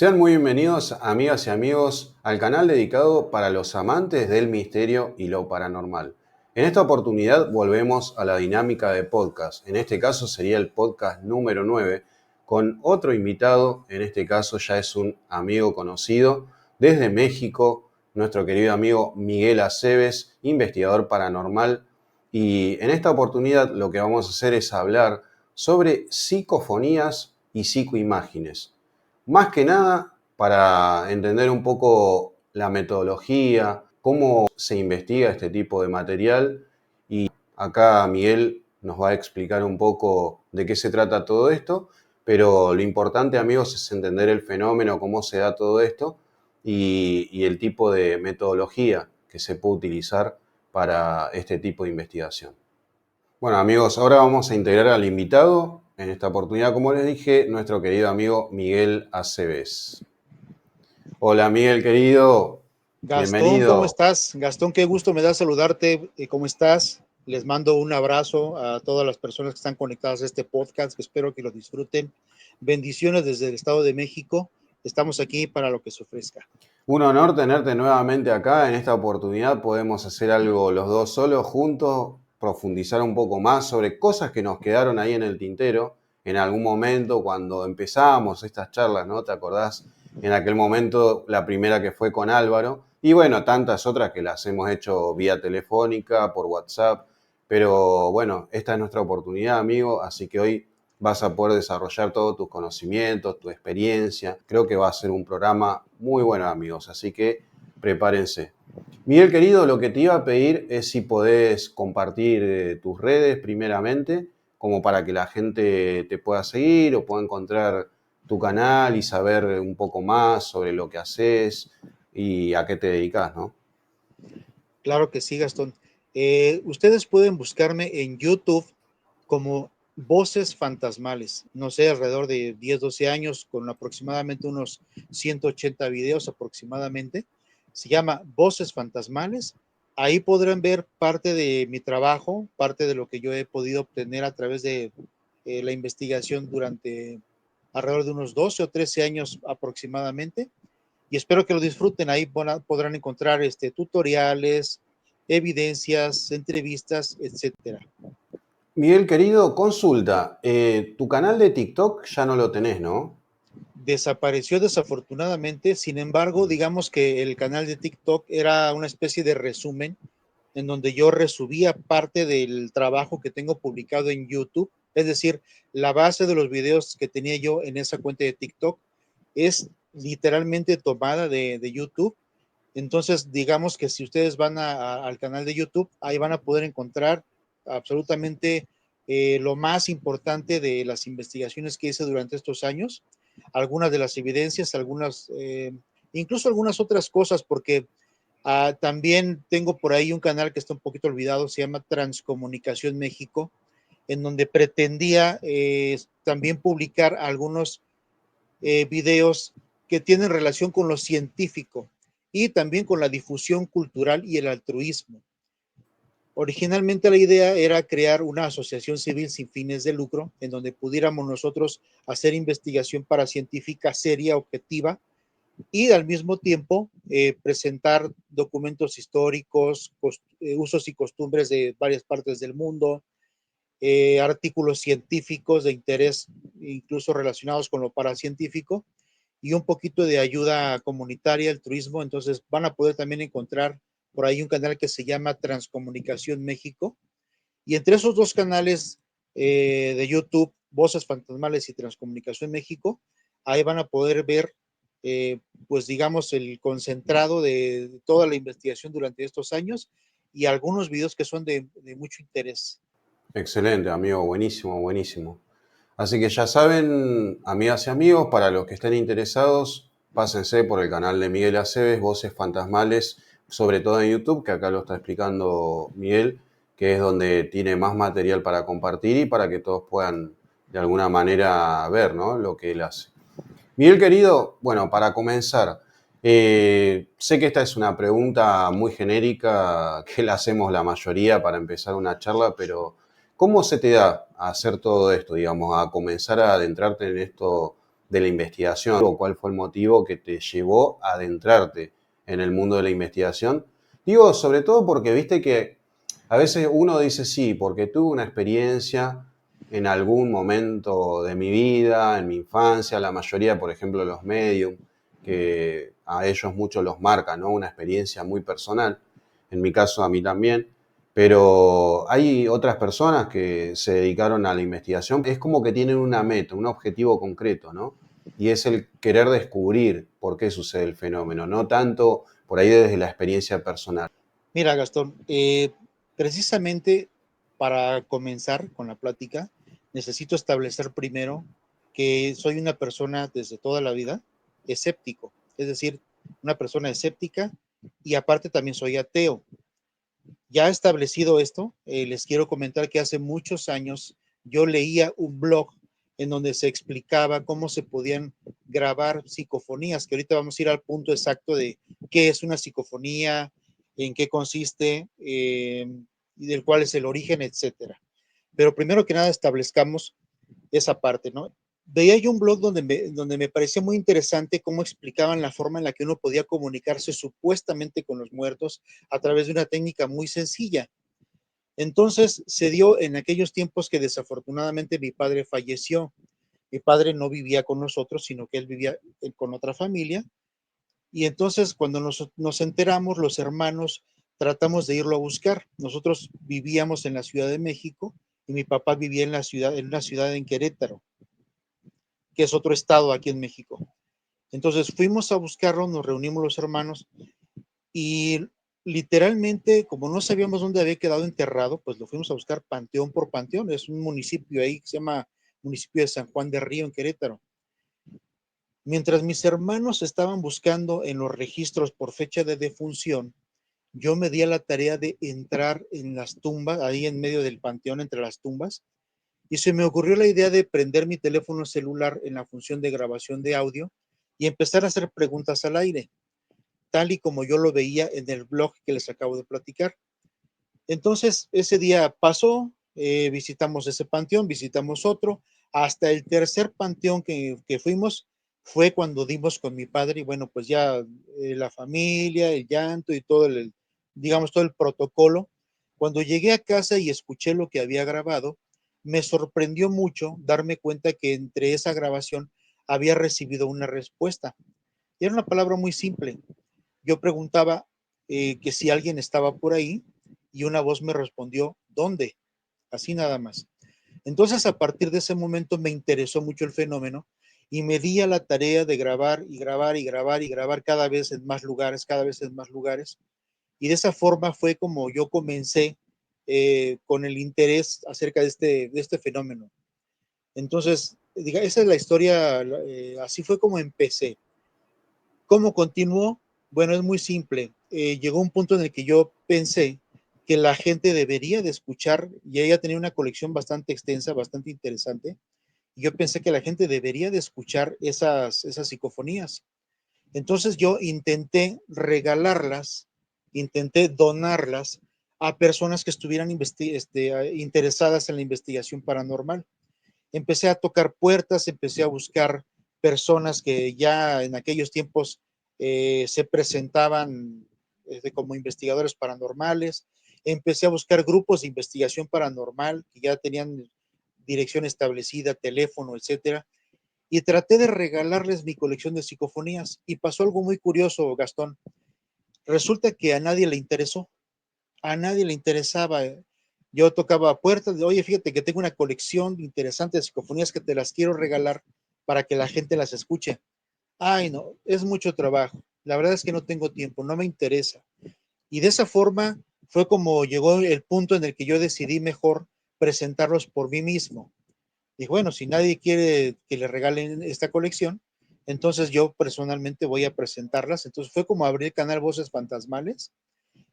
Sean muy bienvenidos, amigas y amigos, al canal dedicado para los amantes del misterio y lo paranormal. En esta oportunidad volvemos a la dinámica de podcast. En este caso sería el podcast número 9, con otro invitado. En este caso ya es un amigo conocido desde México, nuestro querido amigo Miguel Aceves, investigador paranormal. Y en esta oportunidad lo que vamos a hacer es hablar sobre psicofonías y psicoimágenes. Más que nada para entender un poco la metodología, cómo se investiga este tipo de material. Y acá Miguel nos va a explicar un poco de qué se trata todo esto, pero lo importante, amigos, es entender el fenómeno, cómo se da todo esto y el tipo de metodología que se puede utilizar para este tipo de investigación. Bueno, amigos, ahora vamos a integrar al invitado. En esta oportunidad, como les dije, nuestro querido amigo Miguel Aceves. Hola, Miguel, querido. Gastón, ¿cómo Bienvenido. estás? Gastón, qué gusto me da saludarte. ¿Cómo estás? Les mando un abrazo a todas las personas que están conectadas a este podcast, que espero que lo disfruten. Bendiciones desde el Estado de México. Estamos aquí para lo que se ofrezca. Un honor tenerte nuevamente acá. En esta oportunidad podemos hacer algo los dos solos, juntos, profundizar un poco más sobre cosas que nos quedaron ahí en el tintero en algún momento cuando empezamos estas charlas, ¿no? ¿Te acordás? En aquel momento, la primera que fue con Álvaro. Y bueno, tantas otras que las hemos hecho vía telefónica, por WhatsApp. Pero bueno, esta es nuestra oportunidad, amigo. Así que hoy vas a poder desarrollar todos tus conocimientos, tu experiencia. Creo que va a ser un programa muy bueno, amigos, así que prepárense. Miguel, querido, lo que te iba a pedir es si podés compartir tus redes primeramente, como para que la gente te pueda seguir o pueda encontrar tu canal y saber un poco más sobre lo que haces y a qué te dedicas, ¿no? Claro que sí, Gastón. Ustedes pueden buscarme en YouTube como Voces Fantasmales. No sé, alrededor de 10, 12 años, con aproximadamente unos 180 videos aproximadamente. Se llama Voces Fantasmales. Ahí podrán ver parte de mi trabajo, parte de lo que yo he podido obtener a través de la investigación durante alrededor de unos 12 o 13 años aproximadamente, y espero que lo disfruten. Ahí podrán encontrar tutoriales, evidencias, entrevistas, etcétera. Miguel, querido, consulta. Tu canal de TikTok ya no lo tenés, ¿no? Desapareció desafortunadamente. Sin embargo, digamos que el canal de TikTok era una especie de resumen en donde yo resubía parte del trabajo que tengo publicado en YouTube. Es decir, la base de los videos que tenía yo en esa cuenta de TikTok es literalmente tomada de YouTube. Entonces, digamos que si ustedes van al canal de YouTube, ahí van a poder encontrar absolutamente lo más importante de las investigaciones que hice durante estos años, algunas de las evidencias, incluso algunas otras cosas, porque también tengo por ahí un canal que está un poquito olvidado, se llama Transcomunicación México, en donde pretendía también publicar algunos videos que tienen relación con lo científico y también con la difusión cultural y el altruismo. Originalmente la idea era crear una asociación civil sin fines de lucro en donde pudiéramos nosotros hacer investigación paracientífica seria, objetiva, y al mismo tiempo presentar documentos históricos, usos y costumbres de varias partes del mundo, artículos científicos de interés incluso relacionados con lo paracientífico, y un poquito de ayuda comunitaria, el turismo. Entonces van a poder también encontrar por ahí un canal que se llama Transcomunicación México. Y entre esos dos canales de YouTube, Voces Fantasmales y Transcomunicación México, ahí van a poder ver, pues digamos, el concentrado de toda la investigación durante estos años y algunos videos que son de mucho interés. Excelente, amigo, buenísimo, buenísimo. Así que ya saben, amigas y amigos, para los que estén interesados, pásense por el canal de Miguel Aceves, Voces Fantasmales, sobre todo en YouTube, que acá lo está explicando Miguel, que es donde tiene más material para compartir y para que todos puedan de alguna manera ver, ¿no?, lo que él hace. Miguel, querido, bueno, para comenzar, sé que esta es una pregunta muy genérica que la hacemos la mayoría para empezar una charla, pero ¿cómo se te da a hacer todo esto, digamos, a comenzar a adentrarte en esto de la investigación o cuál fue el motivo que te llevó a adentrarte en el mundo de la investigación. Digo, sobre todo porque viste que a veces uno dice sí, porque tuve una experiencia en algún momento de mi vida, en mi infancia, la mayoría, por ejemplo, los medium, que a ellos mucho los marca, ¿no? Una experiencia muy personal, en mi caso a mí también, pero hay otras personas que se dedicaron a la investigación, es como que tienen una meta, un objetivo concreto, ¿no? Y es el querer descubrir por qué sucede el fenómeno, no tanto por ahí desde la experiencia personal. Mira, Gastón, precisamente para comenzar con la plática, necesito establecer primero que soy una persona desde toda la vida escéptico, es decir, una persona escéptica y aparte también soy ateo. Ya establecido esto, les quiero comentar que hace muchos años yo leía un blog en donde se explicaba cómo se podían grabar psicofonías, que ahorita vamos a ir al punto exacto de qué es una psicofonía, en qué consiste, y del cuál es el origen, etcétera. Pero primero que nada establezcamos esa parte, ¿no? Veía yo un blog donde me parecía muy interesante cómo explicaban la forma en la que uno podía comunicarse supuestamente con los muertos a través de una técnica muy sencilla. Entonces se dio en aquellos tiempos que desafortunadamente mi padre falleció. Mi padre no vivía con nosotros, sino que él vivía con otra familia. Y entonces cuando nos enteramos, los hermanos tratamos de irlo a buscar. Nosotros vivíamos en la Ciudad de México y mi papá vivía en una ciudad en Querétaro, que es otro estado aquí en México. Entonces fuimos a buscarlo, nos reunimos los hermanos y literalmente, como no sabíamos dónde había quedado enterrado, pues lo fuimos a buscar panteón por panteón. Es un municipio ahí que se llama municipio de San Juan de Río en Querétaro. Mientras mis hermanos estaban buscando en los registros por fecha de defunción, yo me di a la tarea de entrar en las tumbas, ahí en medio del panteón entre las tumbas, y se me ocurrió la idea de prender mi teléfono celular en la función de grabación de audio y empezar a hacer preguntas al aire, tal y como yo lo veía en el blog que les acabo de platicar. Entonces, ese día pasó, visitamos ese panteón, visitamos otro, hasta el tercer panteón que fuimos fue cuando dimos con mi padre y bueno, pues ya la familia, el llanto y todo digamos, todo el protocolo. Cuando llegué a casa y escuché lo que había grabado, me sorprendió mucho darme cuenta que entre esa grabación había recibido una respuesta. Y era una palabra muy simple. Yo preguntaba que si alguien estaba por ahí y una voz me respondió, ¿dónde? Así nada más. Entonces, a partir de ese momento me interesó mucho el fenómeno y me di a la tarea de grabar y grabar y grabar y grabar cada vez en más lugares, cada vez en más lugares. Y de esa forma fue como yo comencé con el interés acerca de este fenómeno. Entonces, diga, esa es la historia, así fue como empecé. ¿Cómo continuó? Bueno, es muy simple. Llegó un punto en el que yo pensé que la gente debería de escuchar, y ella tenía una colección bastante extensa, bastante interesante, y yo pensé que la gente debería de escuchar esas psicofonías. Entonces yo intenté regalarlas, intenté donarlas a personas que estuvieran interesadas en la investigación paranormal. Empecé a tocar puertas, empecé a buscar personas que ya en aquellos tiempos se presentaban como investigadores paranormales. Empecé a buscar grupos de investigación paranormal que ya tenían dirección establecida, teléfono, etcétera, y traté de regalarles mi colección de psicofonías. Y pasó algo muy curioso, Gastón. Resulta que a nadie le interesó, a nadie le interesaba. Yo tocaba puertas de, oye, fíjate que tengo una colección interesante de psicofonías que te las quiero regalar para que la gente las escuche. Ay, no, es mucho trabajo. La verdad es que no tengo tiempo, no me interesa. Y de esa forma fue como llegó el punto en el que yo decidí mejor presentarlos por mí mismo. Dije, bueno, si nadie quiere que le regalen esta colección, entonces yo personalmente voy a presentarlas. Entonces fue como abrir el canal Voces Fantasmales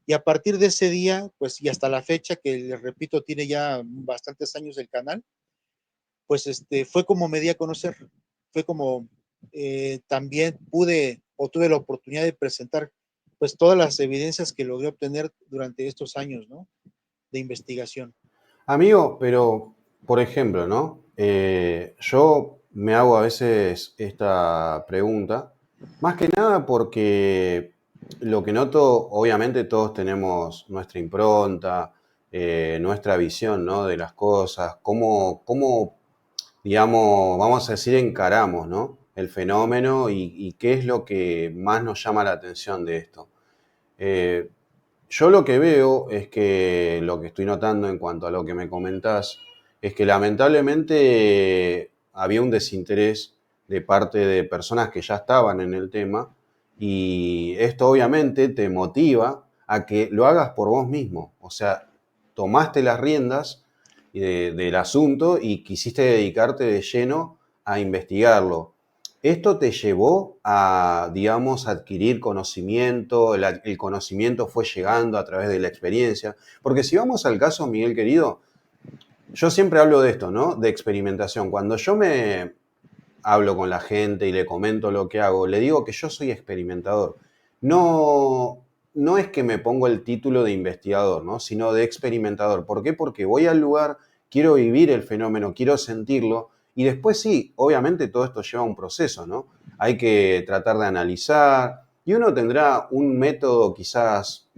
y a partir de ese día, pues y hasta la fecha, que les repito, tiene ya bastantes años el canal, pues fue como me di a conocer, fue como también pude o tuve la oportunidad de presentar pues todas las evidencias que logré obtener durante estos años, ¿no? De investigación. Amigo, pero por ejemplo, ¿no? Yo Me hago a veces esta pregunta, más que nada porque lo que noto, obviamente todos tenemos nuestra impronta, nuestra visión, ¿no? De las cosas, cómo, digamos, vamos a decir, encaramos, ¿no? El fenómeno y qué es lo que más nos llama la atención de esto. Eh, yo lo que veo es que lo que estoy notando en cuanto a lo que me comentás es que lamentablemente había un desinterés de parte de personas que ya estaban en el tema y esto obviamente te motiva a que lo hagas por vos mismo. O sea, tomaste las riendas del asunto y quisiste dedicarte de lleno a investigarlo. Esto te llevó a, digamos, adquirir conocimiento, el conocimiento fue llegando a través de la experiencia. Porque si vamos al caso, Miguel querido, yo siempre hablo de esto, ¿no? De experimentación. Cuando yo me hablo con la gente y le comento lo que hago, le digo que yo soy experimentador. No, no es que me pongo el título de investigador, ¿no? Sino de experimentador. ¿Por qué? Porque voy al lugar, quiero vivir el fenómeno, quiero sentirlo y después sí, obviamente todo esto lleva un proceso, ¿no? Hay que tratar de analizar y uno tendrá un método quizás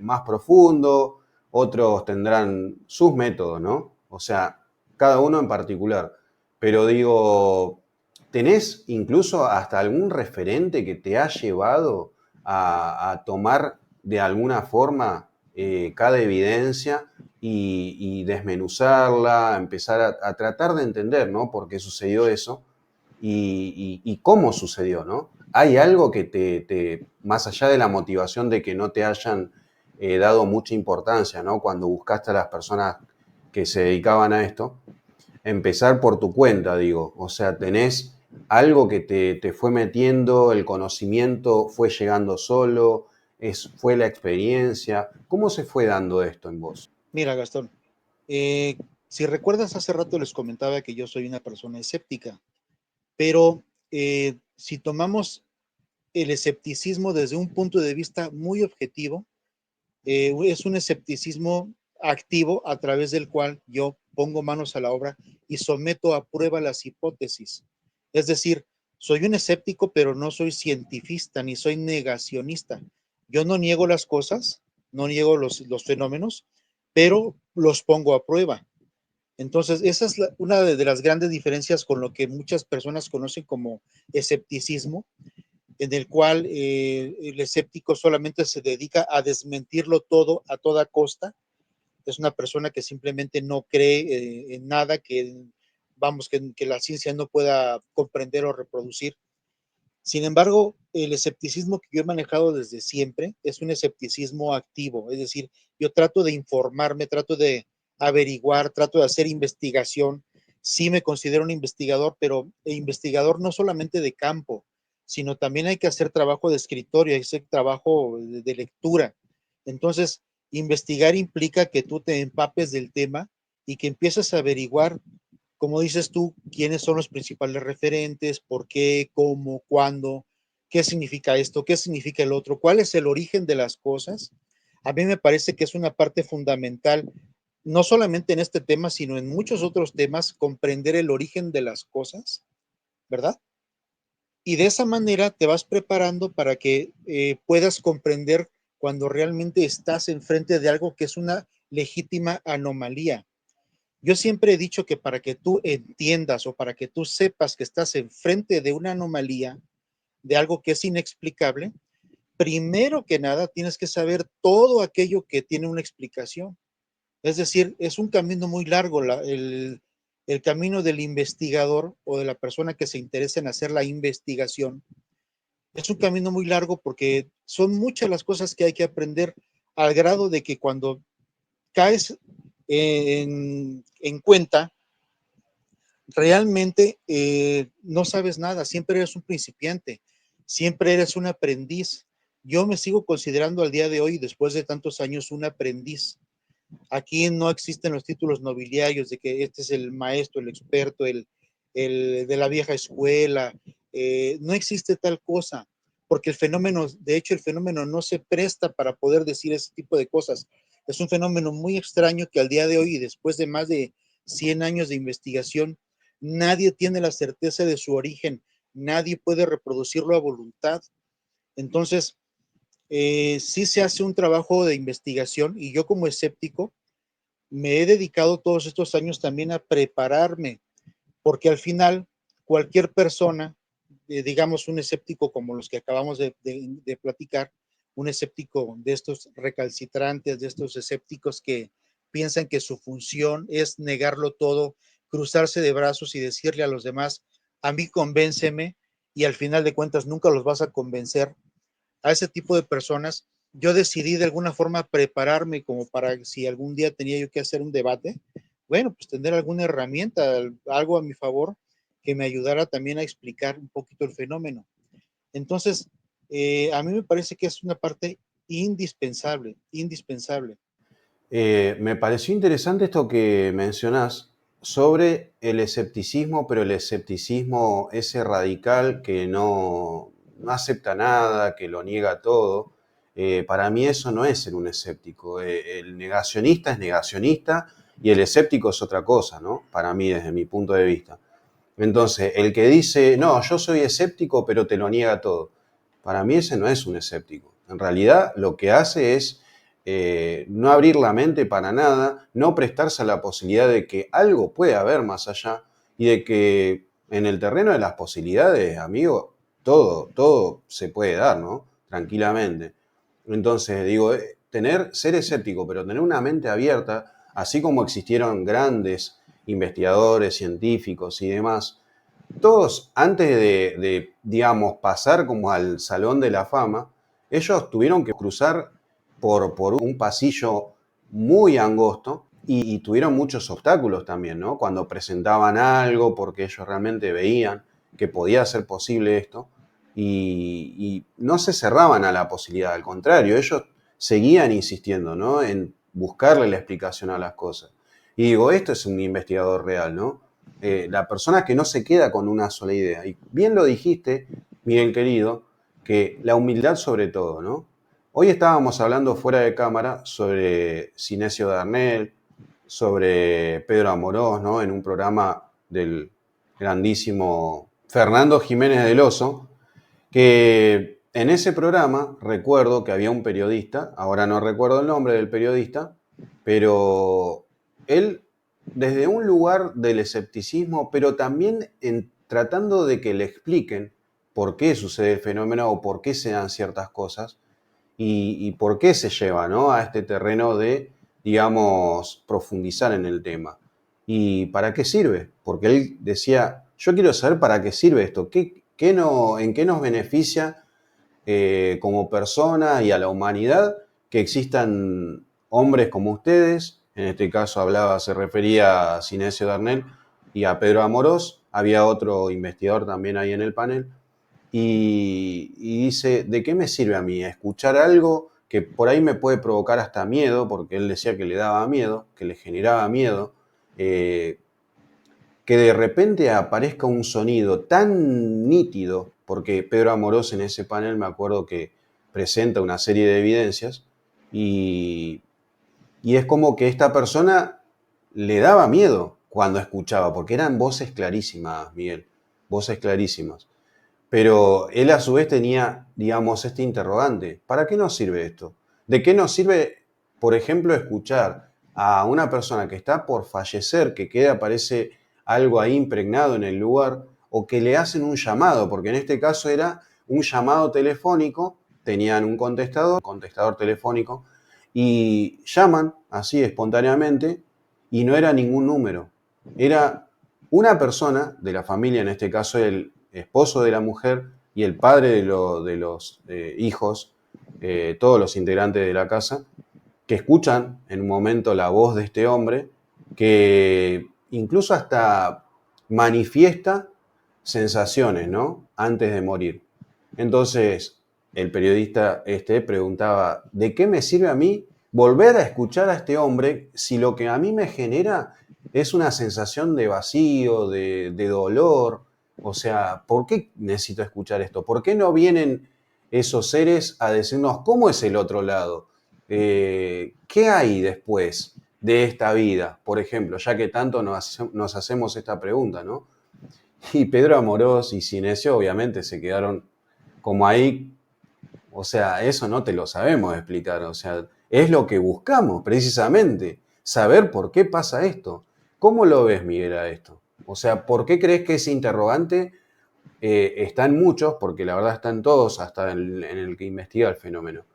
más profundo, otros tendrán sus métodos, ¿no? O sea, cada uno en particular. Pero digo, ¿tenés incluso hasta algún referente que te ha llevado a tomar de alguna forma cada evidencia y desmenuzarla, empezar a tratar de entender, ¿no? Por qué sucedió eso y cómo sucedió, ¿no? ¿Hay algo que más allá de la motivación de que no te hayan dado mucha importancia, ¿no? Cuando buscaste a las personas que se dedicaban a esto, empezar por tu cuenta, digo. O sea, tenés algo que te fue metiendo, el conocimiento fue llegando solo, fue la experiencia. ¿Cómo se fue dando esto en vos? Mira, Gastón, eh, si recuerdas, hace rato les comentaba que yo soy una persona escéptica, pero si tomamos el escepticismo desde un punto de vista muy objetivo, es un escepticismo activo a través del cual yo pongo manos a la obra y someto a prueba las hipótesis. Es decir, soy un escéptico, pero no soy cientifista ni soy negacionista. Yo no niego las cosas, no niego los fenómenos, pero los pongo a prueba. Entonces, esa es una de las grandes diferencias con lo que muchas personas conocen como escepticismo, en el cual el escéptico solamente se dedica a desmentirlo todo a toda costa. Es una persona que simplemente no cree en nada que, vamos, que la ciencia no pueda comprender o reproducir. Sin embargo, el escepticismo que yo he manejado desde siempre es un escepticismo activo, es decir, yo trato de informarme, trato de averiguar, trato de hacer investigación. Sí me considero un investigador, pero investigador no solamente de campo, sino también hay que hacer trabajo de escritorio, hay que hacer trabajo de lectura. Entonces, investigar implica que tú te empapes del tema y que empieces a averiguar, como dices tú, quiénes son los principales referentes, por qué, cómo, cuándo, qué significa esto, qué significa el otro, cuál es el origen de las cosas. A mí me parece que es una parte fundamental, no solamente en este tema, sino en muchos otros temas, comprender el origen de las cosas, ¿verdad? Y de esa manera te vas preparando para que puedas comprender cuando realmente estás enfrente de algo que es una legítima anomalía. Yo siempre he dicho que para que tú entiendas o para que tú sepas que estás enfrente de una anomalía, de algo que es inexplicable, primero que nada tienes que saber todo aquello que tiene una explicación. Es decir, es un camino muy largo el camino del investigador o de la persona que se interesa en hacer la investigación. Es un camino muy largo porque son muchas las cosas que hay que aprender al grado de que cuando caes en cuenta, realmente no sabes nada, siempre eres un principiante, siempre eres un aprendiz. Yo me sigo considerando al día de hoy, después de tantos años, un aprendiz. Aquí no existen los títulos nobiliarios de que este es el maestro, el experto, el de la vieja escuela. No existe tal cosa, porque el fenómeno, de hecho, el fenómeno no se presta para poder decir ese tipo de cosas. Es un fenómeno muy extraño que al día de hoy, después de más de 100 años de investigación, nadie tiene la certeza de su origen, nadie puede reproducirlo a voluntad. Entonces, sí se hace un trabajo de investigación y yo como escéptico me he dedicado todos estos años también a prepararme, porque al final cualquier persona, digamos un escéptico como los que acabamos de platicar, un escéptico de estos recalcitrantes, de estos escépticos que piensan que su función es negarlo todo, cruzarse de brazos y decirle a los demás, a mí convénceme, y al final de cuentas nunca los vas a convencer. A ese tipo de personas, yo decidí de alguna forma prepararme como para si algún día tenía yo que hacer un debate, bueno, pues tener alguna herramienta, algo a mi favor que me ayudara también a explicar un poquito el fenómeno. Entonces, a mí me parece que es una parte indispensable, indispensable. Me pareció interesante esto que mencionás sobre el escepticismo, pero el escepticismo ese radical que no acepta nada, que lo niega todo. Para mí eso no es ser un escéptico. El negacionista es negacionista y el escéptico es otra cosa, ¿no? Para mí, desde mi punto de vista. Entonces, el que dice, no, yo soy escéptico, pero te lo niega todo. Para mí ese no es un escéptico. En realidad lo que hace es no abrir la mente para nada, no prestarse a la posibilidad de que algo puede haber más allá y de que en el terreno de las posibilidades, amigo, todo se puede dar, ¿no? Tranquilamente. Entonces, digo, ser escéptico, pero tener una mente abierta, así como existieron grandes investigadores, científicos y demás, todos antes digamos, pasar como al Salón de la Fama, ellos tuvieron que cruzar por un pasillo muy angosto y tuvieron muchos obstáculos también, ¿no? Cuando presentaban algo, porque ellos realmente veían que podía ser posible esto y no se cerraban a la posibilidad, al contrario, ellos seguían insistiendo, ¿no? En buscarle la explicación a las cosas. Y digo, esto es un investigador real, ¿no? La persona que no se queda con una sola idea. Y bien lo dijiste, Miguel querido, que la humildad sobre todo, ¿no? Hoy estábamos hablando fuera de cámara sobre Cinesio Darnell, sobre Pedro Amorós, ¿no? En un programa del grandísimo Fernando Jiménez del Oso, que en ese programa recuerdo que había un periodista, ahora no recuerdo el nombre del periodista, pero él desde un lugar del escepticismo, pero también tratando de que le expliquen por qué sucede el fenómeno o por qué se dan ciertas cosas y por qué se lleva, ¿no? A este terreno de, digamos, profundizar en el tema. ¿Y para qué sirve? Porque él decía, yo quiero saber para qué sirve esto, en qué nos beneficia como persona y a la humanidad que existan hombres como ustedes. En este caso se refería a Cinesio Darnell y a Pedro Amorós. Había otro investigador también ahí en el panel. Y dice, ¿de qué me sirve a mí escuchar algo que por ahí me puede provocar hasta miedo? Porque él decía que le daba miedo, que le generaba miedo. Eh, que de repente aparezca un sonido tan nítido, porque Pedro Amorós en ese panel me acuerdo que presenta una serie de evidencias y, y es como que esta persona le daba miedo cuando escuchaba, porque eran voces clarísimas, Miguel, voces clarísimas. Pero él a su vez tenía, digamos, este interrogante. ¿Para qué nos sirve esto? ¿De qué nos sirve, por ejemplo, escuchar a una persona que está por fallecer, que queda, parece, algo ahí impregnado en el lugar, o que le hacen un llamado? Porque en este caso era un llamado telefónico, tenían un contestador telefónico, y llaman así espontáneamente, y no era ningún número. Era una persona de la familia, en este caso el esposo de la mujer y el padre de los hijos, todos los integrantes de la casa, que escuchan en un momento la voz de este hombre, que incluso hasta manifiesta sensaciones, ¿no? Antes de morir. Entonces, el periodista este preguntaba, ¿de qué me sirve a mí volver a escuchar a este hombre si lo que a mí me genera es una sensación de vacío, de dolor? O sea, ¿por qué necesito escuchar esto? ¿Por qué no vienen esos seres a decirnos cómo es el otro lado? ¿Qué hay después? de esta vida? Por ejemplo, ya que tanto nos hacemos esta pregunta, ¿no? Y Pedro Amorós y Cinesio obviamente se quedaron como ahí, o sea, eso no te lo sabemos explicar, o sea, es lo que buscamos precisamente, saber por qué pasa esto. ¿Cómo lo ves, Miguel, a esto? O sea, ¿por qué crees que ese interrogante está en muchos? Porque la verdad está en todos, hasta en el que investiga el fenómeno.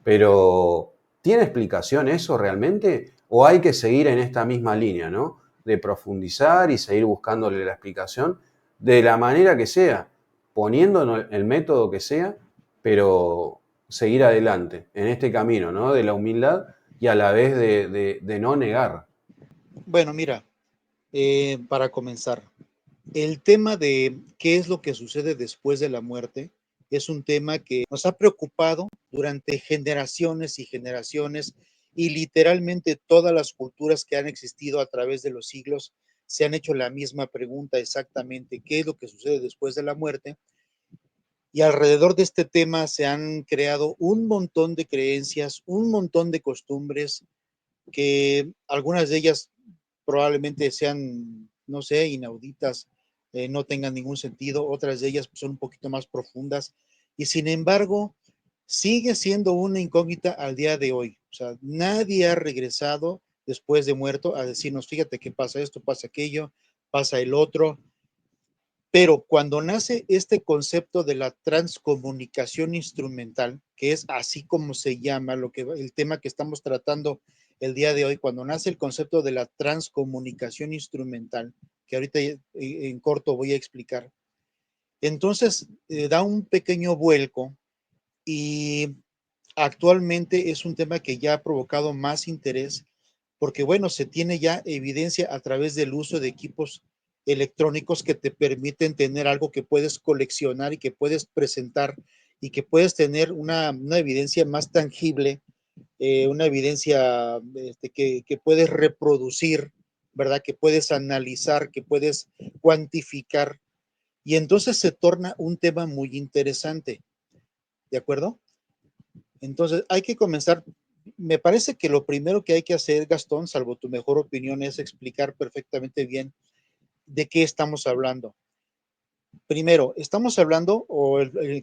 Pero, ¿tiene explicación eso realmente? ¿O hay que seguir en esta misma línea, ¿no? De profundizar y seguir buscándole la explicación de la manera que sea, poniéndonos el método que sea, pero seguir adelante en este camino, ¿no? De la humildad y a la vez de no negar. Bueno, mira, para comenzar, el tema de qué es lo que sucede después de la muerte es un tema que nos ha preocupado durante generaciones y generaciones, y literalmente todas las culturas que han existido a través de los siglos se han hecho la misma pregunta exactamente, ¿qué es lo que sucede después de la muerte? Y alrededor de este tema se han creado un montón de creencias, un montón de costumbres, que algunas de ellas probablemente sean, no sé, inauditas, no tengan ningún sentido, otras de ellas pues, son un poquito más profundas, y sin embargo, sigue siendo una incógnita al día de hoy. O sea, nadie ha regresado después de muerto a decirnos, fíjate que pasa esto, pasa aquello, pasa el otro. Pero cuando nace este concepto de la transcomunicación instrumental, que es así como se llama el tema que estamos tratando el día de hoy, cuando nace el concepto de la transcomunicación instrumental, que ahorita en corto voy a explicar, entonces da un pequeño vuelco, y actualmente es un tema que ya ha provocado más interés porque, bueno, se tiene ya evidencia a través del uso de equipos electrónicos que te permiten tener algo que puedes coleccionar y que puedes presentar y que puedes tener una evidencia más tangible, una evidencia que puedes reproducir, ¿verdad? Que puedes analizar, que puedes cuantificar. Y entonces se torna un tema muy interesante, ¿de acuerdo? Entonces, hay que comenzar. Me parece que lo primero que hay que hacer, Gastón, salvo tu mejor opinión, es explicar perfectamente bien de qué estamos hablando. Primero, estamos hablando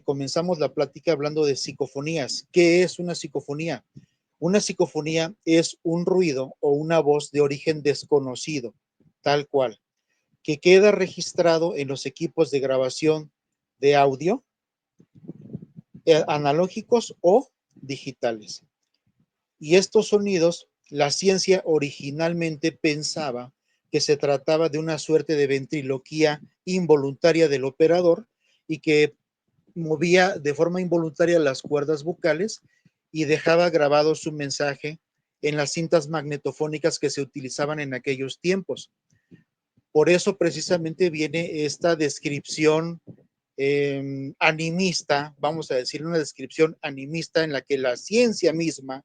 comenzamos la plática hablando de psicofonías. ¿Qué es una psicofonía? Una psicofonía es un ruido o una voz de origen desconocido, tal cual, que queda registrado en los equipos de grabación de audio, analógicos o digitales. Y estos sonidos, la ciencia originalmente pensaba que se trataba de una suerte de ventriloquía involuntaria del operador y que movía de forma involuntaria las cuerdas vocales y dejaba grabado su mensaje en las cintas magnetofónicas que se utilizaban en aquellos tiempos. Por eso precisamente viene esta descripción animista, vamos a decir una descripción animista en la que la ciencia misma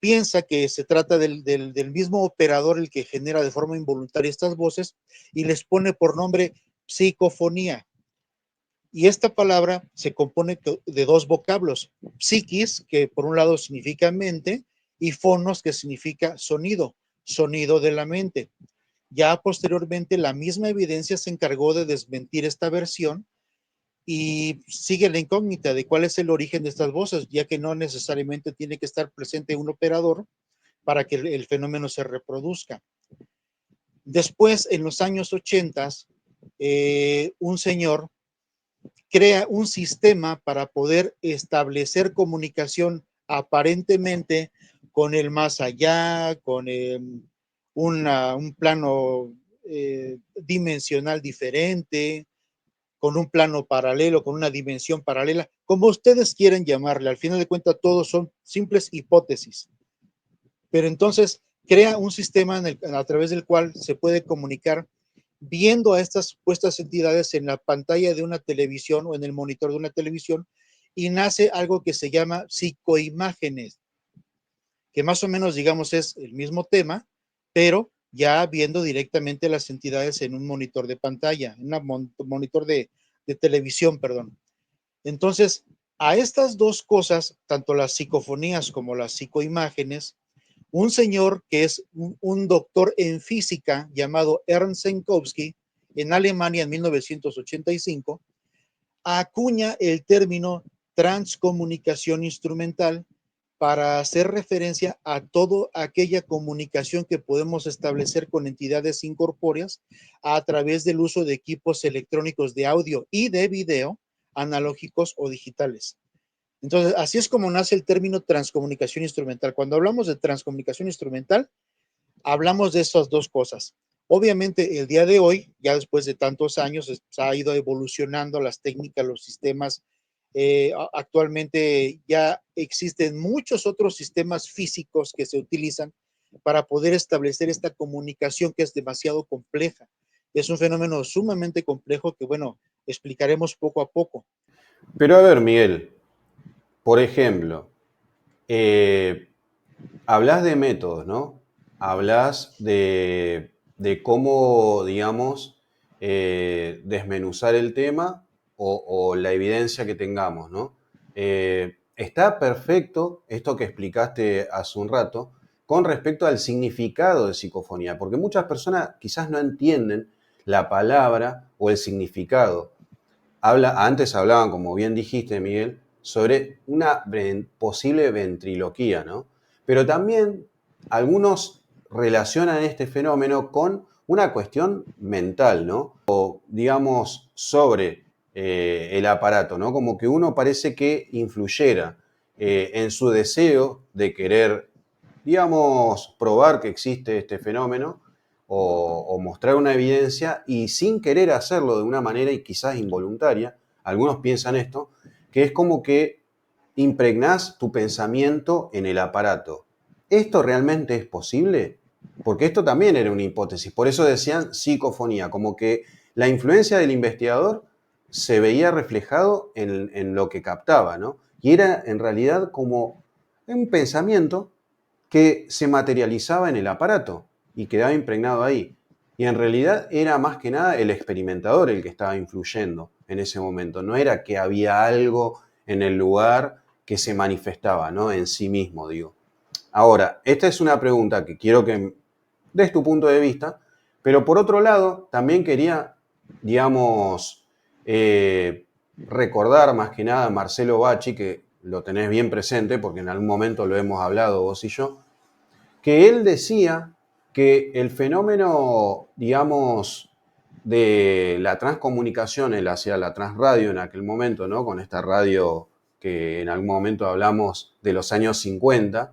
piensa que se trata del mismo operador el que genera de forma involuntaria estas voces y les pone por nombre psicofonía. Y esta palabra se compone de dos vocablos, psiquis, que por un lado significa mente, y fonos, que significa sonido, sonido de la mente. Ya posteriormente la misma evidencia se encargó de desmentir esta versión y sigue la incógnita de cuál es el origen de estas voces, ya que no necesariamente tiene que estar presente un operador para que el fenómeno se reproduzca. Después, en los años 80, un señor crea un sistema para poder establecer comunicación aparentemente con el más allá, con un plano dimensional diferente, con un plano paralelo, con una dimensión paralela, como ustedes quieren llamarle. Al final de cuentas, todos son simples hipótesis. Pero entonces crea un sistema a través del cual se puede comunicar viendo a estas supuestas entidades en la pantalla de una televisión o en el monitor de una televisión, y nace algo que se llama psicoimágenes, que más o menos, digamos, es el mismo tema, pero ya viendo directamente las entidades en un monitor de pantalla, en un monitor de televisión, perdón. Entonces, a estas dos cosas, tanto las psicofonías como las psicoimágenes, un señor que es un doctor en física llamado Ernst Senkowski en Alemania en 1985, acuña el término transcomunicación instrumental para hacer referencia a toda aquella comunicación que podemos establecer con entidades incorpóreas a través del uso de equipos electrónicos de audio y de video, analógicos o digitales. Entonces, así es como nace el término transcomunicación instrumental. Cuando hablamos de transcomunicación instrumental, hablamos de estas dos cosas. Obviamente, el día de hoy, ya después de tantos años, ha ido evolucionando las técnicas, los sistemas. Actualmente ya existen muchos otros sistemas físicos que se utilizan para poder establecer esta comunicación que es demasiado compleja. Es un fenómeno sumamente complejo que, bueno, explicaremos poco a poco. Pero a ver, Miguel, por ejemplo, hablas de métodos, ¿no? Hablas de cómo, digamos, desmenuzar el tema o la evidencia que tengamos, ¿no? Está perfecto esto que explicaste hace un rato con respecto al significado de psicofonía, porque muchas personas quizás no entienden la palabra o el significado. Antes hablaban, como bien dijiste, Miguel, sobre una posible ventriloquía, ¿no? Pero también algunos relacionan este fenómeno con una cuestión mental, ¿no? O, digamos, sobre el aparato, ¿no? Como que uno parece que influyera en su deseo de querer, digamos, probar que existe este fenómeno o mostrar una evidencia y sin querer hacerlo de una manera y quizás involuntaria, algunos piensan esto, que es como que impregnás tu pensamiento en el aparato. ¿Esto realmente es posible? Porque esto también era una hipótesis, por eso decían psicofonía, como que la influencia del investigador se veía reflejado en lo que captaba, ¿no? Y era en realidad como un pensamiento que se materializaba en el aparato y quedaba impregnado ahí. Y en realidad era más que nada el experimentador el que estaba influyendo en ese momento. No era que había algo en el lugar que se manifestaba, ¿no? En sí mismo, digo. Ahora, esta es una pregunta que quiero que des tu punto de vista, pero por otro lado, también quería, digamos, recordar más que nada a Marcelo Bacci, que lo tenés bien presente porque en algún momento lo hemos hablado vos y yo, que él decía que el fenómeno, digamos, de la transcomunicación, él hacía la transradio en aquel momento, ¿no? Con esta radio que en algún momento hablamos de los años 50,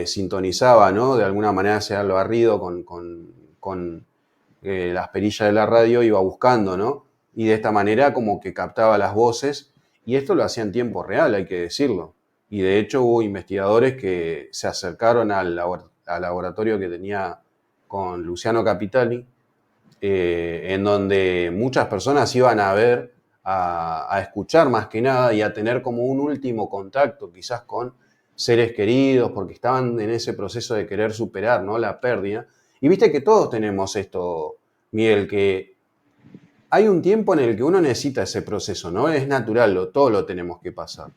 sintonizaba, ¿no? De alguna manera se lo barrido con las perillas de la radio, iba buscando, ¿no? Y de esta manera como que captaba las voces, y esto lo hacía en tiempo real, hay que decirlo. Y de hecho hubo investigadores que se acercaron al laboratorio que tenía con Luciano Capitali, en donde muchas personas iban a ver, a escuchar más que nada y a tener como un último contacto quizás con seres queridos, porque estaban en ese proceso de querer superar, ¿no? La pérdida. Y viste que todos tenemos esto, Miguel, que hay un tiempo en el que uno necesita ese proceso, ¿no? Es natural, todo lo tenemos que pasar.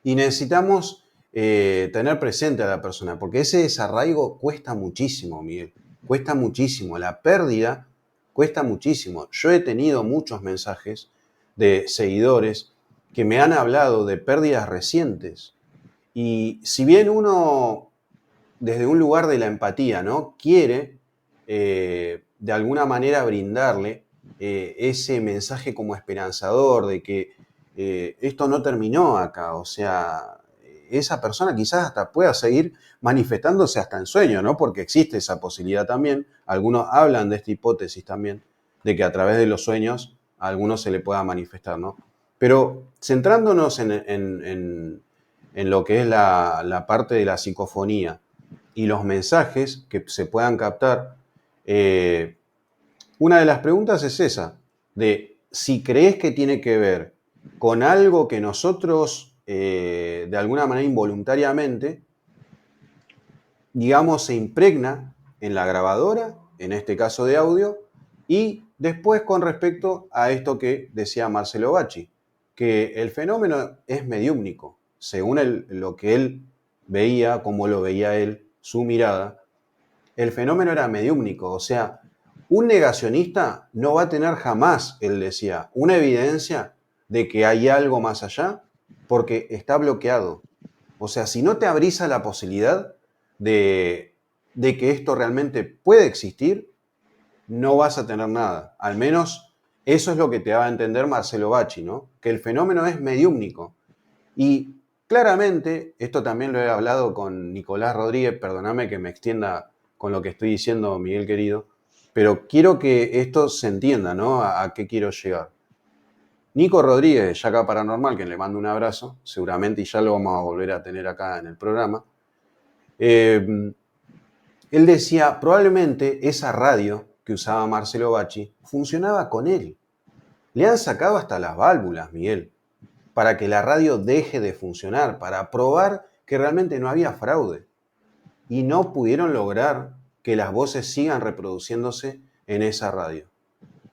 Y necesitamos tener presente a la persona, porque ese desarraigo cuesta muchísimo, Miguel. Cuesta muchísimo. La pérdida cuesta muchísimo. Yo he tenido muchos mensajes de seguidores que me han hablado de pérdidas recientes. Y si bien uno, desde un lugar de la empatía, ¿no? Quiere de alguna manera brindarle ese mensaje como esperanzador de que esto no terminó acá, o sea, esa persona quizás hasta pueda seguir manifestándose hasta en sueño, ¿no? Porque existe esa posibilidad también. Algunos hablan de esta hipótesis también, de que a través de los sueños a algunos se le pueda manifestar, ¿no? Pero centrándonos en lo que es la parte de la psicofonía y los mensajes que se puedan captar, una de las preguntas es esa, de si crees que tiene que ver con algo que nosotros, de alguna manera involuntariamente, digamos, se impregna en la grabadora, en este caso de audio, y después con respecto a esto que decía Marcelo Bacci, que el fenómeno es mediúmnico, según lo que él veía, como lo veía él, su mirada, el fenómeno era mediúmnico. O sea, un negacionista no va a tener jamás, él decía, una evidencia de que hay algo más allá porque está bloqueado. O sea, si no te abrís a la posibilidad de, de que esto realmente puede existir, no vas a tener nada. Al menos eso es lo que te va a entender Marcelo Bacci, ¿no? Que el fenómeno es mediúmnico. Y claramente, esto también lo he hablado con Nicolás Rodríguez, perdóname que me extienda con lo que estoy diciendo, Miguel querido, pero quiero que esto se entienda, ¿no? A qué quiero llegar. Nico Rodríguez de Yaca Paranormal, que le mando un abrazo, seguramente, y ya lo vamos a volver a tener acá en el programa. Él decía, probablemente esa radio que usaba Marcelo Bacci funcionaba con él. Le han sacado hasta las válvulas, Miguel, para que la radio deje de funcionar, para probar que realmente no había fraude. Y no pudieron lograr que las voces sigan reproduciéndose en esa radio.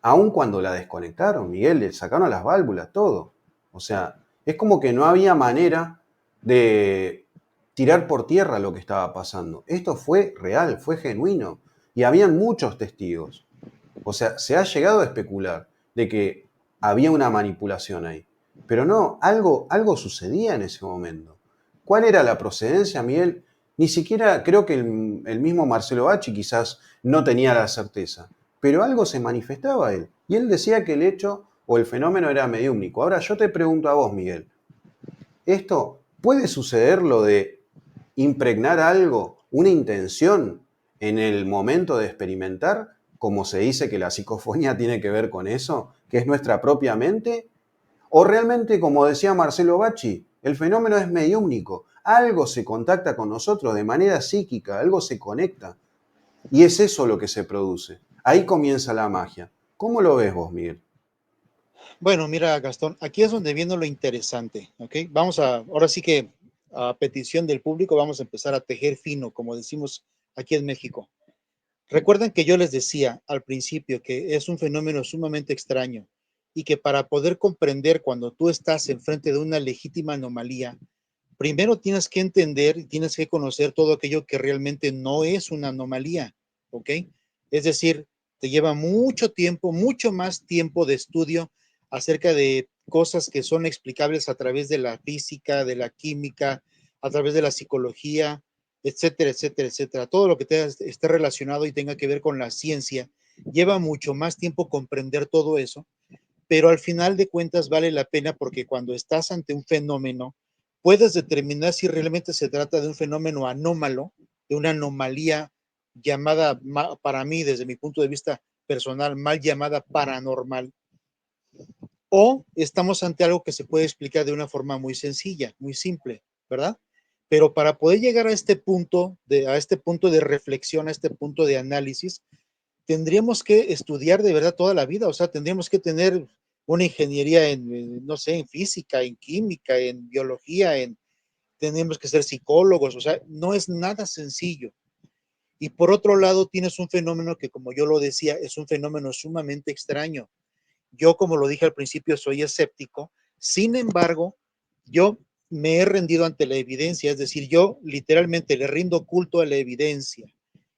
Aun cuando la desconectaron, Miguel, le sacaron las válvulas, todo. O sea, es como que no había manera de tirar por tierra lo que estaba pasando. Esto fue real, fue genuino. Y habían muchos testigos. O sea, se ha llegado a especular de que había una manipulación ahí. Pero no, algo sucedía en ese momento. ¿Cuál era la procedencia, Miguel? Ni siquiera creo que el mismo Marcelo Bacci quizás no tenía la certeza, pero algo se manifestaba a él. Y él decía que el hecho o el fenómeno era mediúmnico. Ahora yo te pregunto a vos, Miguel, ¿esto puede suceder lo de impregnar algo, una intención en el momento de experimentar, como se dice que la psicofonía tiene que ver con eso, que es nuestra propia mente? ¿O realmente, como decía Marcelo Bacci, el fenómeno es mediúmnico? Algo se contacta con nosotros de manera psíquica, algo se conecta. Y es eso lo que se produce. Ahí comienza la magia. ¿Cómo lo ves vos, Miguel? Bueno, mira, Gastón, aquí es donde viene lo interesante, ¿ok? Ahora sí que a petición del público, vamos a empezar a tejer fino, como decimos aquí en México. Recuerden que yo les decía al principio que es un fenómeno sumamente extraño y que para poder comprender cuando tú estás enfrente de una legítima anomalía, primero tienes que entender y tienes que conocer todo aquello que realmente no es una anomalía, ¿ok? Es decir, te lleva mucho tiempo, mucho más tiempo de estudio acerca de cosas que son explicables a través de la física, de la química, a través de la psicología, etcétera, etcétera, etcétera. Todo lo que esté relacionado y tenga que ver con la ciencia, lleva mucho más tiempo comprender todo eso, pero al final de cuentas vale la pena porque cuando estás ante un fenómeno, puedes determinar si realmente se trata de un fenómeno anómalo, de una anomalía llamada, para mí, desde mi punto de vista personal, mal llamada paranormal, o estamos ante algo que se puede explicar de una forma muy sencilla, muy simple, ¿verdad? Pero para poder llegar a este punto de reflexión, a este punto de análisis, tendríamos que estudiar de verdad toda la vida, o sea, tendríamos que tener una ingeniería no sé, en física, en química, en biología, tenemos que ser psicólogos, o sea, no es nada sencillo. Y por otro lado, tienes un fenómeno que, como yo lo decía, es un fenómeno sumamente extraño. Yo, como lo dije al principio, soy escéptico. Sin embargo, yo me he rendido ante la evidencia, es decir, yo literalmente le rindo culto a la evidencia.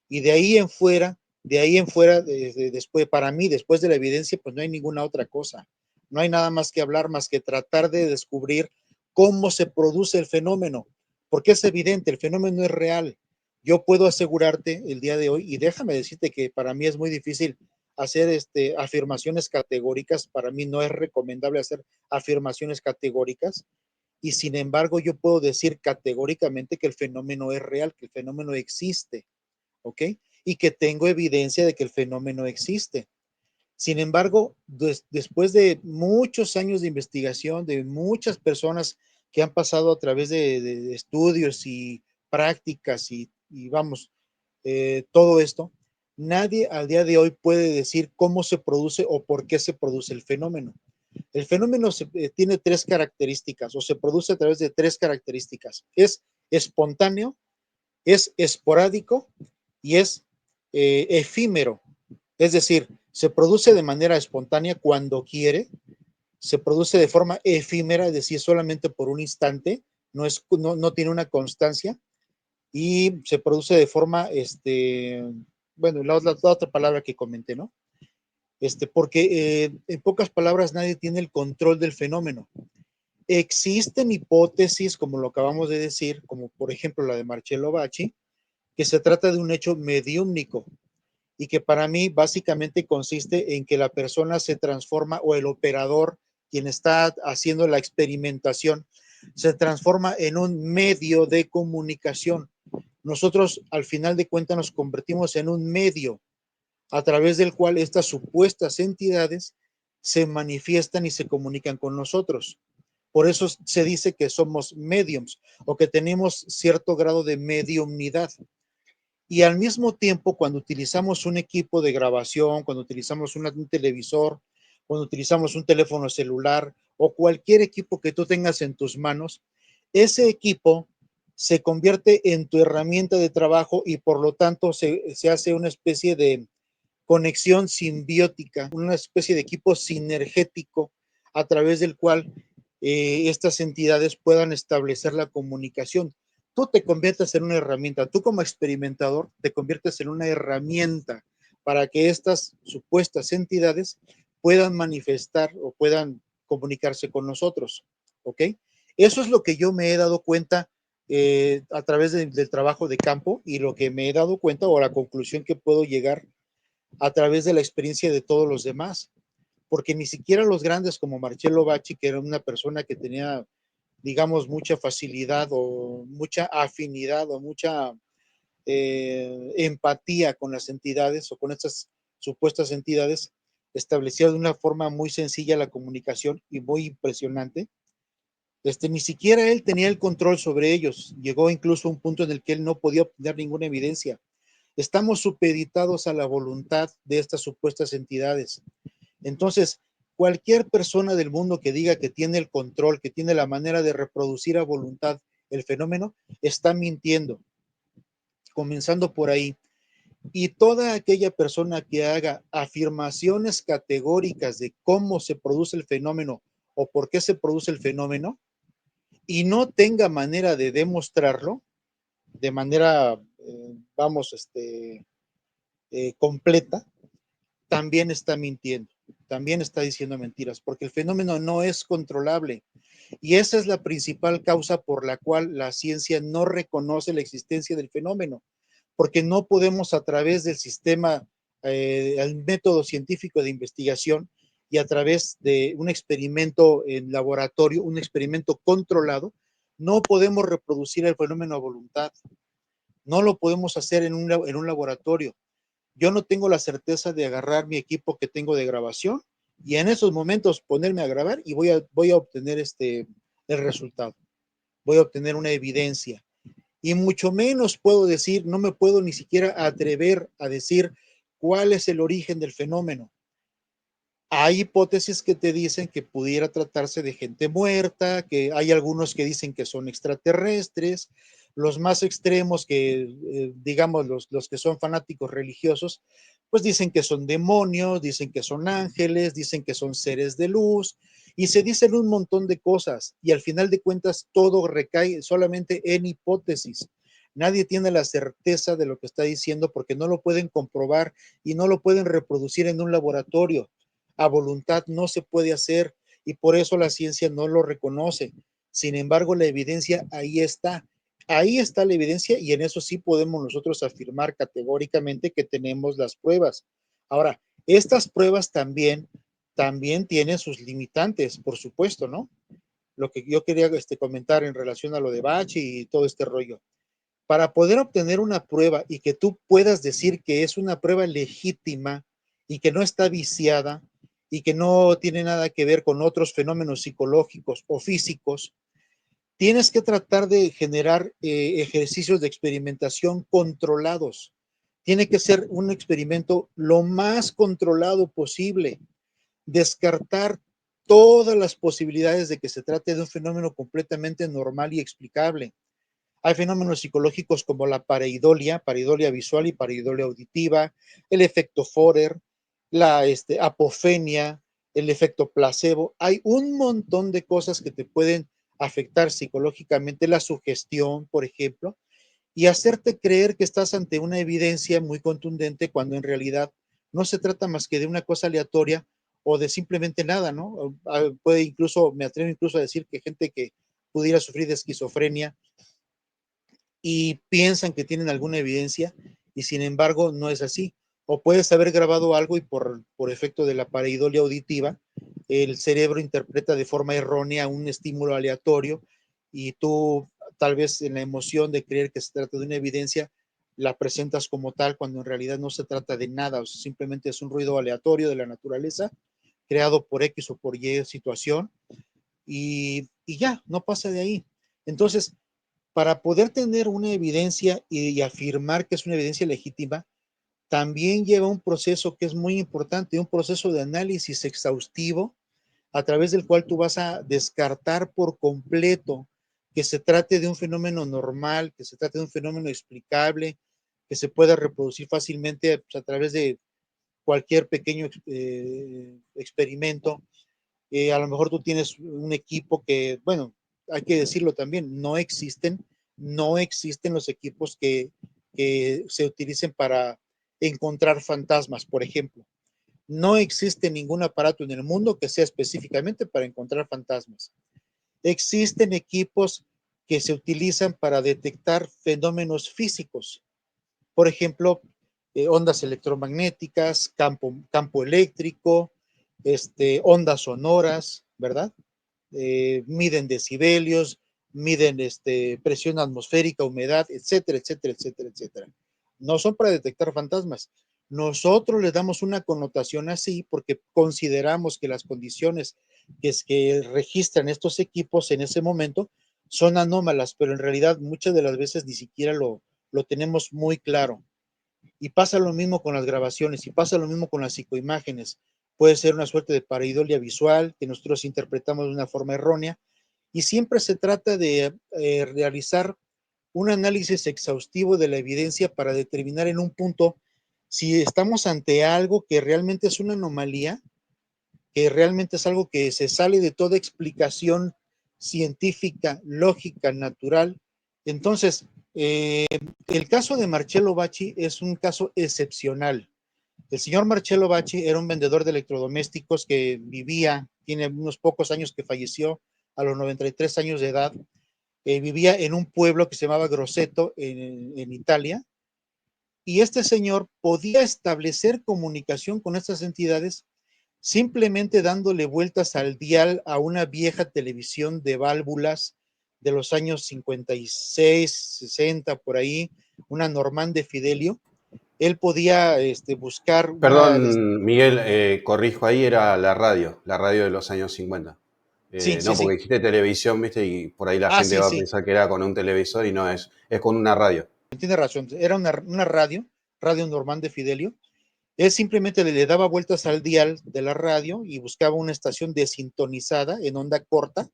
Y de ahí en fuera, después, para mí, después de la evidencia, pues no hay ninguna otra cosa. No hay nada más que hablar, más que tratar de descubrir cómo se produce el fenómeno, porque es evidente, el fenómeno es real. Yo puedo asegurarte el día de hoy, y déjame decirte que para mí es muy difícil hacer afirmaciones categóricas, para mí no es recomendable hacer afirmaciones categóricas, y sin embargo yo puedo decir categóricamente que el fenómeno es real, que el fenómeno existe, ¿ok? Y que tengo evidencia de que el fenómeno existe. Sin embargo, después de muchos años de investigación, de muchas personas que han pasado a través de estudios y prácticas y vamos, todo esto, nadie al día de hoy puede decir cómo se produce o por qué se produce el fenómeno. El fenómeno tiene tres características o se produce a través de tres características. Es espontáneo, es esporádico y es efímero. Es decir, se produce de manera espontánea cuando quiere, se produce de forma efímera, es decir, solamente por un instante, no tiene una constancia, y se produce de forma, bueno, la otra palabra que comenté, ¿no? Porque en pocas palabras nadie tiene el control del fenómeno. Existen hipótesis, como lo acabamos de decir, como por ejemplo la de Marcello Bacci, que se trata de un hecho mediúmnico y que para mí básicamente consiste en que la persona se transforma o el operador, quien está haciendo la experimentación, se transforma en un medio de comunicación. Nosotros al final de cuentas nos convertimos en un medio a través del cual estas supuestas entidades se manifiestan y se comunican con nosotros. Por eso se dice que somos mediums o que tenemos cierto grado de mediumnidad. Y al mismo tiempo, cuando utilizamos un equipo de grabación, cuando utilizamos un televisor, cuando utilizamos un teléfono celular o cualquier equipo que tú tengas en tus manos, ese equipo se convierte en tu herramienta de trabajo y por lo tanto se hace una especie de conexión simbiótica, una especie de equipo sinergético a través del cual estas entidades puedan establecer la comunicación. Tú te conviertes en una herramienta, tú como experimentador te conviertes en una herramienta para que estas supuestas entidades puedan manifestar o puedan comunicarse con nosotros, ¿ok? Eso es lo que yo me he dado cuenta a través del trabajo de campo y lo que me he dado cuenta o la conclusión que puedo llegar a través de la experiencia de todos los demás, porque ni siquiera los grandes como Marcello Bacci, que era una persona que tenía, digamos, mucha facilidad o mucha afinidad o mucha empatía con las entidades o con estas supuestas entidades, establecía de una forma muy sencilla la comunicación y muy impresionante. Ni siquiera él tenía el control sobre ellos. Llegó incluso a un punto en el que él no podía obtener ninguna evidencia. Estamos supeditados a la voluntad de estas supuestas entidades. Entonces, cualquier persona del mundo que diga que tiene el control, que tiene la manera de reproducir a voluntad el fenómeno, está mintiendo, comenzando por ahí. Y toda aquella persona que haga afirmaciones categóricas de cómo se produce el fenómeno o por qué se produce el fenómeno y no tenga manera de demostrarlo de manera, vamos, completa, también está mintiendo, también está diciendo mentiras, porque el fenómeno no es controlable. Y esa es la principal causa por la cual la ciencia no reconoce la existencia del fenómeno, porque no podemos a través del sistema, el método científico de investigación y a través de un experimento en laboratorio, un experimento controlado, no podemos reproducir el fenómeno a voluntad. No lo podemos hacer en un laboratorio. Yo no tengo la certeza de agarrar mi equipo que tengo de grabación y en esos momentos ponerme a grabar y voy a obtener el resultado. Voy a obtener una evidencia. Y mucho menos puedo decir, no me puedo ni siquiera atrever a decir cuál es el origen del fenómeno. Hay hipótesis que te dicen que pudiera tratarse de gente muerta, que hay algunos que dicen que son extraterrestres, los más extremos que, digamos, los que son fanáticos religiosos, pues dicen que son demonios, dicen que son ángeles, dicen que son seres de luz, y se dicen un montón de cosas, y al final de cuentas todo recae solamente en hipótesis. Nadie tiene la certeza de lo que está diciendo porque no lo pueden comprobar y no lo pueden reproducir en un laboratorio a voluntad no se puede hacer y por eso la ciencia no lo reconoce. Sin embargo, la evidencia ahí está. Ahí está la evidencia y en eso sí podemos nosotros afirmar categóricamente que tenemos las pruebas. Ahora, estas pruebas también tienen sus limitantes, por supuesto, ¿no? Lo que yo quería comentar en relación a lo de Bach y todo este rollo. Para poder obtener una prueba y que tú puedas decir que es una prueba legítima y que no está viciada y que no tiene nada que ver con otros fenómenos psicológicos o físicos, tienes que tratar de generar ejercicios de experimentación controlados. Tiene que ser un experimento lo más controlado posible. Descartar todas las posibilidades de que se trate de un fenómeno completamente normal y explicable. Hay fenómenos psicológicos como la pareidolia visual y pareidolia auditiva, el efecto Forer, la apofenia, el efecto placebo. Hay un montón de cosas que te pueden afectar psicológicamente, la sugestión, por ejemplo, y hacerte creer que estás ante una evidencia muy contundente cuando en realidad no se trata más que de una cosa aleatoria o de simplemente nada, ¿no? Puede incluso, me atrevo incluso a decir que gente que pudiera sufrir de esquizofrenia y piensan que tienen alguna evidencia y sin embargo no es así. O puedes haber grabado algo y por efecto de la pareidolia auditiva, el cerebro interpreta de forma errónea un estímulo aleatorio y tú tal vez en la emoción de creer que se trata de una evidencia, la presentas como tal cuando en realidad no se trata de nada, o sea, simplemente es un ruido aleatorio de la naturaleza creado por X o por Y situación y ya, no pasa de ahí. Entonces, para poder tener una evidencia y afirmar que es una evidencia legítima, también lleva un proceso que es muy importante, un proceso de análisis exhaustivo a través del cual tú vas a descartar por completo que se trate de un fenómeno normal, que se trate de un fenómeno explicable, que se pueda reproducir fácilmente pues, a través de cualquier pequeño experimento. A lo mejor tú tienes un equipo que, bueno, hay que decirlo también, no existen los equipos que se utilicen para encontrar fantasmas, por ejemplo. No existe ningún aparato en el mundo que sea específicamente para encontrar fantasmas. Existen equipos que se utilizan para detectar fenómenos físicos, por ejemplo, ondas electromagnéticas, campo eléctrico, ondas sonoras, ¿verdad? Miden decibelios, miden presión atmosférica, humedad, etcétera, etcétera, etcétera, etcétera. No son para detectar fantasmas. Nosotros le damos una connotación así porque consideramos que las condiciones que registran estos equipos en ese momento son anómalas, pero en realidad muchas de las veces ni siquiera lo tenemos muy claro. Y pasa lo mismo con las grabaciones y pasa lo mismo con las psicoimágenes. Puede ser una suerte de pareidolia visual que nosotros interpretamos de una forma errónea y siempre se trata de realizar un análisis exhaustivo de la evidencia para determinar en un punto si estamos ante algo que realmente es una anomalía, que realmente es algo que se sale de toda explicación científica, lógica, natural. Entonces, el caso de Marcello Bacci es un caso excepcional. El señor Marcello Bacci era un vendedor de electrodomésticos que vivía, tiene unos pocos años que falleció a los 93 años de edad, vivía en un pueblo que se llamaba Grosseto en Italia, y este señor podía establecer comunicación con estas entidades simplemente dándole vueltas al dial a una vieja televisión de válvulas de los años 56, 60, por ahí, una Normand de Fidelio. Él podía buscar una... Perdón, Miguel, corrijo, ahí era la radio de los años 50. Sí, sí, No, porque sí. dijiste televisión, ¿viste? Y por ahí la Ah, gente sí, va a sí. pensar que era con un televisor y no es con una radio. Tiene razón. Era una radio Normand de Fidelio. Él simplemente le daba vueltas al dial de la radio y buscaba una estación desintonizada en onda corta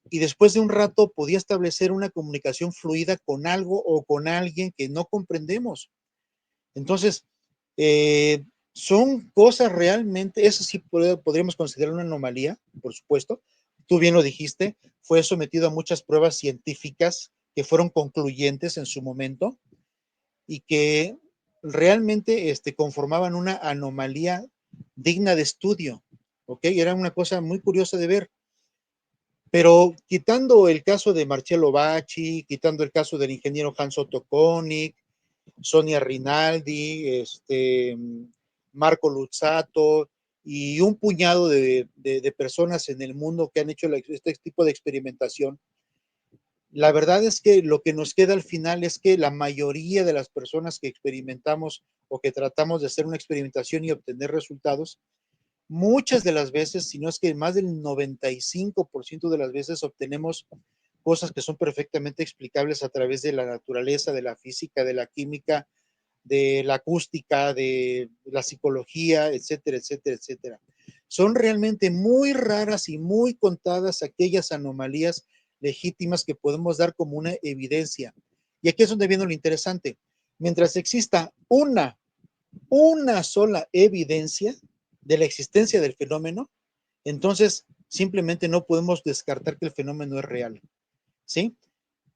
y después de un rato podía establecer una comunicación fluida con algo o con alguien que no comprendemos. Entonces, eh, son cosas realmente, eso sí podríamos considerar una anomalía, por supuesto. Tú bien lo dijiste, fue sometido a muchas pruebas científicas que fueron concluyentes en su momento y que realmente conformaban una anomalía digna de estudio, ¿ok? Era una cosa muy curiosa de ver. Pero quitando el caso de Marcello Bacci, quitando el caso del ingeniero Hans Otto Koenig, Sonia Rinaldi, Marco Luzzato y un puñado de personas en el mundo que han hecho este tipo de experimentación. La verdad es que lo que nos queda al final es que la mayoría de las personas que experimentamos o que tratamos de hacer una experimentación y obtener resultados, muchas de las veces, si no es que más del 95% de las veces obtenemos cosas que son perfectamente explicables a través de la naturaleza, de la física, de la química, de la acústica, de la psicología, etcétera, etcétera, etcétera. Son realmente muy raras y muy contadas aquellas anomalías legítimas que podemos dar como una evidencia. Y aquí es donde viene lo interesante. Mientras exista una sola evidencia de la existencia del fenómeno, entonces simplemente no podemos descartar que el fenómeno es real, ¿sí?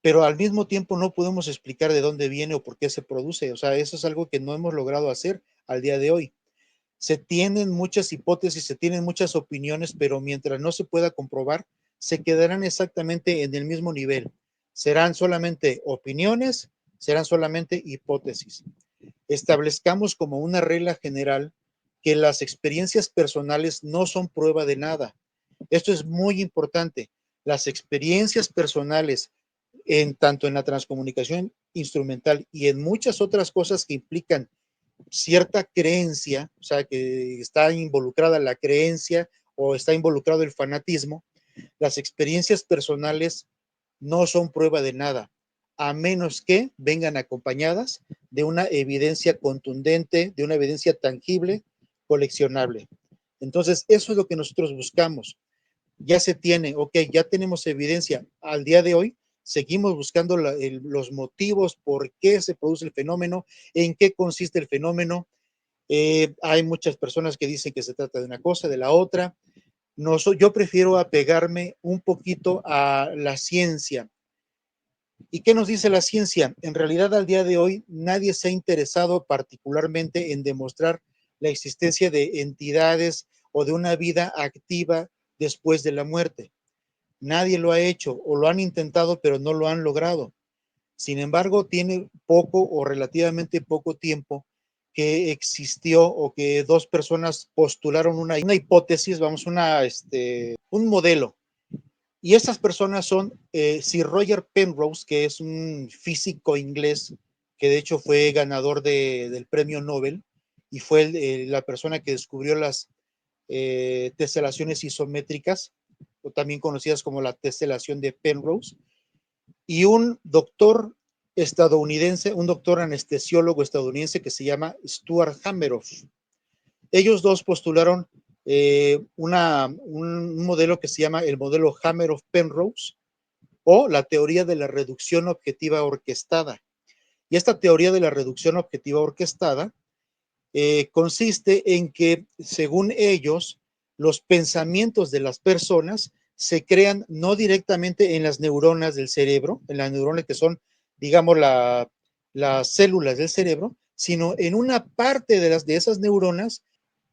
pero al mismo tiempo no podemos explicar de dónde viene o por qué se produce. O sea, eso es algo que no hemos logrado hacer al día de hoy. Se tienen muchas hipótesis, se tienen muchas opiniones, pero mientras no se pueda comprobar, se quedarán exactamente en el mismo nivel. Serán solamente opiniones, serán solamente hipótesis. Establezcamos como una regla general que las experiencias personales no son prueba de nada. Esto es muy importante. Las experiencias personales, tanto en la transcomunicación instrumental y en muchas otras cosas que implican cierta creencia, o sea, que está involucrada la creencia o está involucrado el fanatismo, las experiencias personales no son prueba de nada, a menos que vengan acompañadas de una evidencia contundente, de una evidencia tangible, coleccionable. Entonces, eso es lo que nosotros buscamos. Ya se tiene, ok, ya tenemos evidencia. Al día de hoy, seguimos buscando los motivos por qué se produce el fenómeno, en qué consiste el fenómeno. Hay muchas personas que dicen que se trata de una cosa, de la otra. No, yo prefiero apegarme un poquito a la ciencia. ¿Y qué nos dice la ciencia? En realidad, al día de hoy, nadie se ha interesado particularmente en demostrar la existencia de entidades o de una vida activa después de la muerte. Nadie lo ha hecho o lo han intentado, pero no lo han logrado. Sin embargo, tiene poco o relativamente poco tiempo que existió o que dos personas postularon una hipótesis, vamos, un modelo. Y estas personas son Sir Roger Penrose, que es un físico inglés que de hecho fue ganador del premio Nobel y fue la persona que descubrió las teselaciones isométricas, o también conocidas como la teselación de Penrose, y un doctor estadounidense, un doctor anestesiólogo estadounidense que se llama Stuart Hameroff. Ellos dos postularon un modelo que se llama el modelo Hameroff-Penrose o la teoría de la reducción objetiva orquestada. Y esta teoría de la reducción objetiva orquestada consiste en que, según ellos, los pensamientos de las personas se crean no directamente en las neuronas del cerebro, en las neuronas que son, digamos, las células del cerebro, sino en una parte de esas neuronas,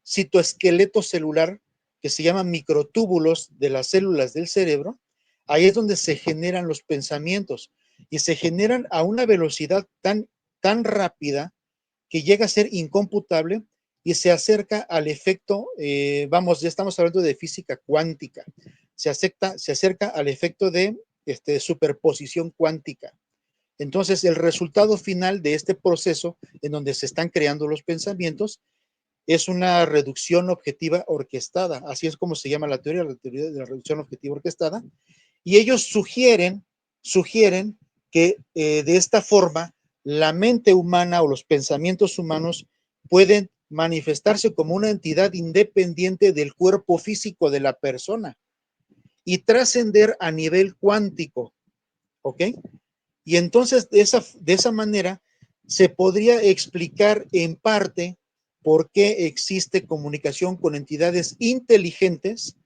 citoesqueleto celular, que se llaman microtúbulos de las células del cerebro. Ahí es donde se generan los pensamientos y se generan a una velocidad tan rápida que llega a ser incomputable y se acerca al efecto, vamos, ya estamos hablando de física cuántica, se acerca al efecto de superposición cuántica. Entonces, el resultado final de este proceso en donde se están creando los pensamientos es una reducción objetiva orquestada, así es como se llama la teoría de la reducción objetiva orquestada, y ellos sugieren que de esta forma la mente humana o los pensamientos humanos pueden manifestarse como una entidad independiente del cuerpo físico de la persona y trascender a nivel cuántico, ¿ok? Y entonces de esa manera se podría explicar en parte por qué existe comunicación con entidades inteligentes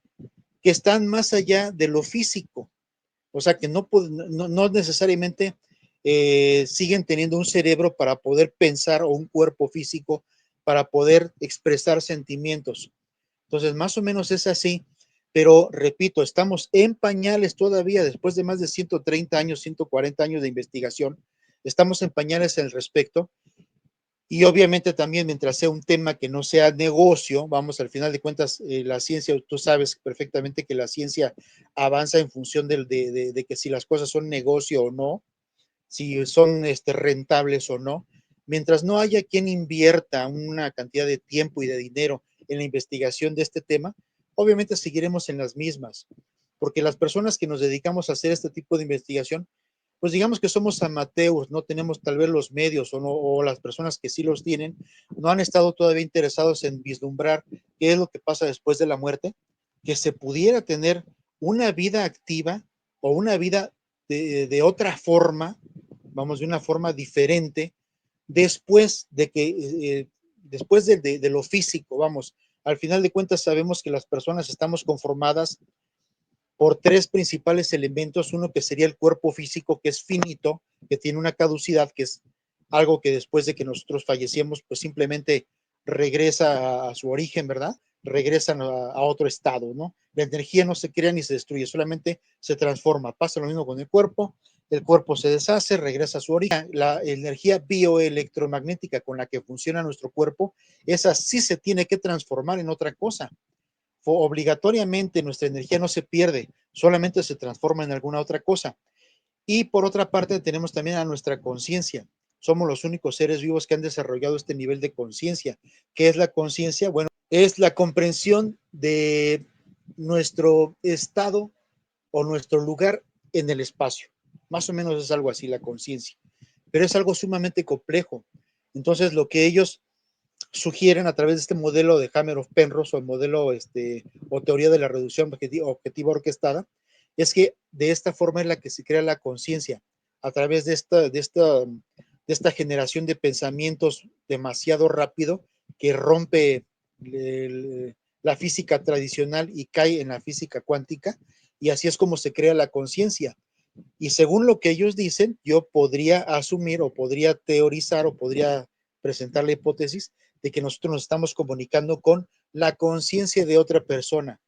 que están más allá de lo físico. O sea, que no necesariamente siguen teniendo un cerebro para poder pensar o un cuerpo físico para poder expresar sentimientos. Entonces, más o menos es así, pero repito, estamos en pañales todavía después de más de 130 años, 140 años de investigación. Estamos en pañales al respecto. Y obviamente también mientras sea un tema que no sea negocio, vamos, al final de cuentas, la ciencia, tú sabes perfectamente que la ciencia avanza en función de que si las cosas son negocio o no, si son rentables o no. Mientras no haya quien invierta una cantidad de tiempo y de dinero en la investigación de este tema, obviamente seguiremos en las mismas, porque las personas que nos dedicamos a hacer este tipo de investigación, pues digamos que somos amateurs, no tenemos tal vez los medios o, no, o las personas que sí los tienen, no han estado todavía interesados en vislumbrar qué es lo que pasa después de la muerte, que se pudiera tener una vida activa o una vida de otra forma, vamos, de una forma diferente, después de que, después de lo físico, vamos, al final de cuentas sabemos que las personas estamos conformadas por tres principales elementos. Uno que sería el cuerpo físico, que es finito, que tiene una caducidad, que es algo que después de que nosotros fallecemos, pues simplemente regresa a su origen, ¿verdad? Regresan a otro estado, ¿no? La energía no se crea ni se destruye, solamente se transforma. Pasa lo mismo con el cuerpo se deshace, regresa a su origen. La energía bioelectromagnética con la que funciona nuestro cuerpo, esa sí se tiene que transformar en otra cosa. Obligatoriamente nuestra energía no se pierde, solamente se transforma en alguna otra cosa. Y por otra parte tenemos también a nuestra conciencia. Somos los únicos seres vivos que han desarrollado este nivel de conciencia. ¿Qué es la conciencia? Bueno, es la comprensión de nuestro estado o nuestro lugar en el espacio. Más o menos es algo así la conciencia. Pero es algo sumamente complejo. Entonces, lo que ellos sugieren a través de este modelo de Hammer-Penrose o el modelo o teoría de la reducción objetiva orquestada, es que de esta forma es la que se crea la conciencia, a través de esta generación de pensamientos demasiado rápido que rompe la física tradicional y cae en la física cuántica, y así es como se crea la conciencia. Y según lo que ellos dicen, yo podría asumir o podría teorizar o podría presentar la hipótesis de que nosotros nos estamos comunicando con la conciencia de otra persona,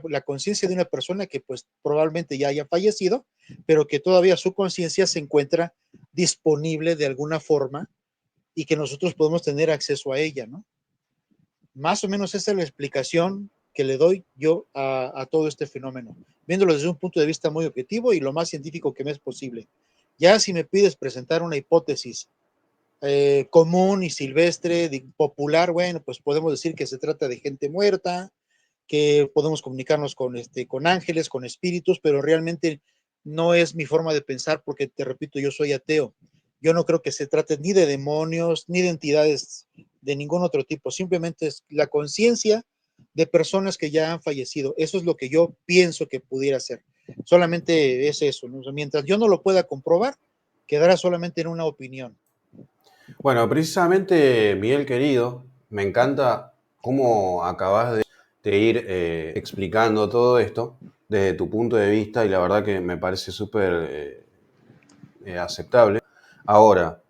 la conciencia de una persona que pues probablemente ya haya fallecido, pero que todavía su conciencia se encuentra disponible de alguna forma y que nosotros podemos tener acceso a ella, ¿no? Más o menos esa es la explicación que le doy yo a todo este fenómeno, viéndolo desde un punto de vista muy objetivo y lo más científico que me es posible. Ya si me pides presentar una hipótesis común y silvestre, popular, bueno, pues podemos decir que se trata de gente muerta, que podemos comunicarnos con ángeles, con espíritus, pero realmente no es mi forma de pensar porque, te repito, yo soy ateo. Yo no creo que se trate ni de demonios, ni de entidades de ningún otro tipo, simplemente es la conciencia de personas que ya han fallecido. Eso es lo que yo pienso que pudiera ser. Solamente es eso, ¿no? O sea, mientras yo no lo pueda comprobar, quedará solamente en una opinión. Bueno, precisamente, Miguel querido, me encanta cómo acabas de ir explicando todo esto desde tu punto de vista y la verdad que me parece súper aceptable. Ahora,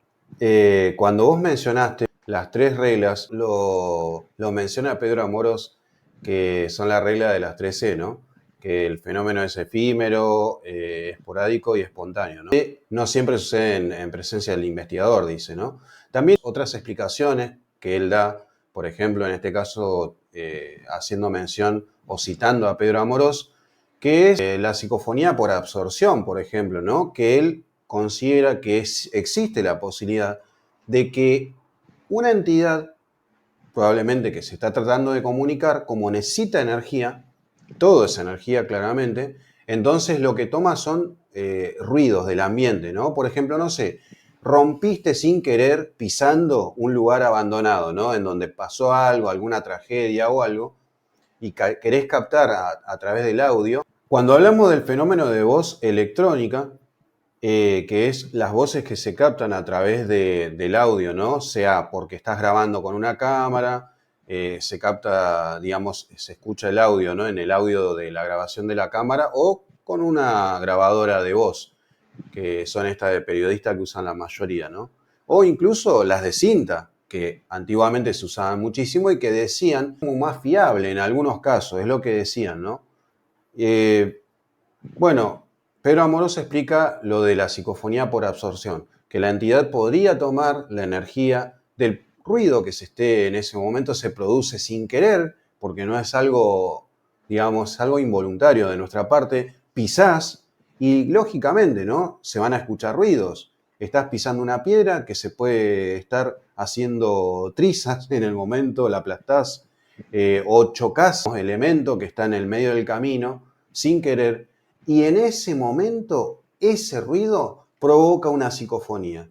cuando vos mencionaste las tres reglas, lo menciona Pedro Amoros, que son la regla de las tres C, ¿no? Que el fenómeno es efímero, esporádico y espontáneo, ¿no? Que no siempre sucede en presencia del investigador, dice, ¿no? También otras explicaciones que él da, por ejemplo, en este caso, haciendo mención o citando a Pedro Amorós, que es la psicofonía por absorción, por ejemplo, ¿no? Que él considera que existe la posibilidad de que una entidad, probablemente que se está tratando de comunicar, como necesita energía, toda esa energía claramente, entonces lo que toma son ruidos del ambiente, ¿no? Por ejemplo, no sé, rompiste sin querer pisando un lugar abandonado, ¿no? En donde pasó algo, alguna tragedia o algo, y querés captar a través del audio. Cuando hablamos del fenómeno de voz electrónica, que es las voces que se captan a través del audio, ¿no? Sea porque estás grabando con una cámara, se capta, digamos, se escucha el audio, ¿no? En el audio de la grabación de la cámara o con una grabadora de voz, que son estas de periodistas que usan la mayoría, ¿no? O incluso las de cinta, que antiguamente se usaban muchísimo y que decían como más fiable en algunos casos, es lo que decían, ¿no? Eh, bueno, Pedro Amorós explica lo de la psicofonía por absorción, que la entidad podría tomar la energía del ruido que se esté en ese momento, se produce sin querer, porque no es algo, digamos, algo involuntario de nuestra parte, pisás y lógicamente, ¿no? Se van a escuchar ruidos. Estás pisando una piedra que se puede estar haciendo trizas en el momento, la aplastás, o chocas un elemento que está en el medio del camino sin querer, y en ese momento ese ruido provoca una psicofonía,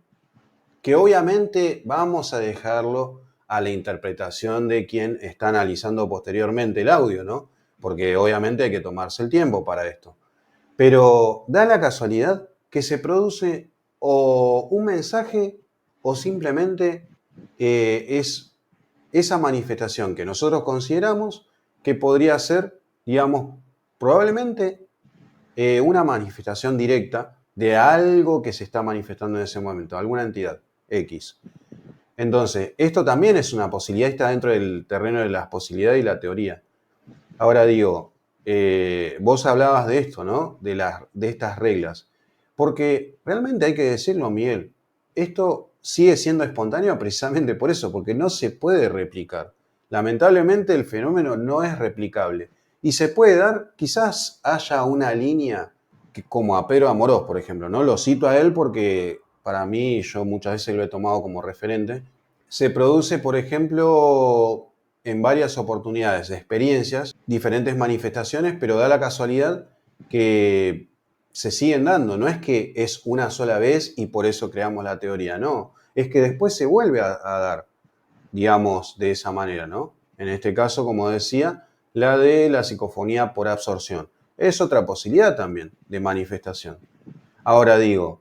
que obviamente vamos a dejarlo a la interpretación de quien está analizando posteriormente el audio, ¿no? Porque obviamente hay que tomarse el tiempo para esto. Pero da la casualidad que se produce o un mensaje o simplemente es esa manifestación que nosotros consideramos que podría ser, digamos, probablemente una manifestación directa de algo que se está manifestando en ese momento, alguna entidad X. Entonces, esto también es una posibilidad, está dentro del terreno de las posibilidades y la teoría. Ahora digo, vos hablabas de esto, ¿no? De estas reglas. Porque realmente hay que decirlo, Miguel, esto sigue siendo espontáneo precisamente por eso, porque no se puede replicar. Lamentablemente el fenómeno no es replicable. Y se puede dar, quizás haya una línea que, como a Pedro Amorós, por ejemplo, ¿no? Lo cito a él porque para mí, yo muchas veces lo he tomado como referente. Se produce, por ejemplo, en varias oportunidades, experiencias, diferentes manifestaciones, pero da la casualidad que se siguen dando. No es que es una sola vez y por eso creamos la teoría, no. Es que después se vuelve a dar, digamos, de esa manera, ¿no? En este caso, como decía, la de la psicofonía por absorción. Es otra posibilidad también de manifestación. Ahora digo,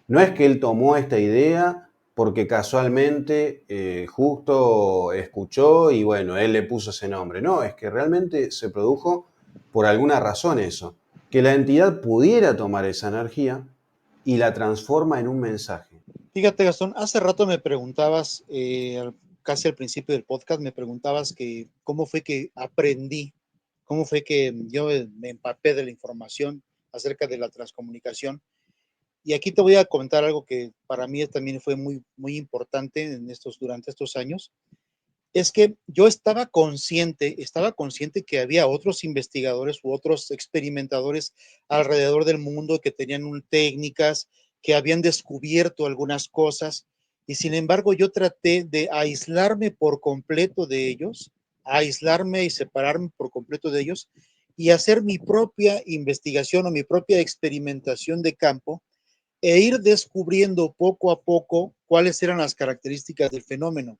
no es que él tomó esta idea porque casualmente justo escuchó y bueno, él le puso ese nombre. No, es que realmente se produjo por alguna razón eso. Que la entidad pudiera tomar esa energía y la transforma en un mensaje. Fíjate, Gastón, hace rato me preguntabas, casi al principio del podcast, me preguntabas que cómo fue que aprendí, cómo fue que yo me empapé de la información acerca de la transcomunicación. Y aquí te voy a comentar algo que para mí también fue muy, muy importante durante estos años. Es que yo estaba consciente que había otros investigadores u otros experimentadores alrededor del mundo que tenían técnicas, que habían descubierto algunas cosas, y sin embargo yo traté de aislarme por completo de ellos, aislarme y separarme por completo de ellos, y hacer mi propia investigación o mi propia experimentación de campo e ir descubriendo poco a poco cuáles eran las características del fenómeno.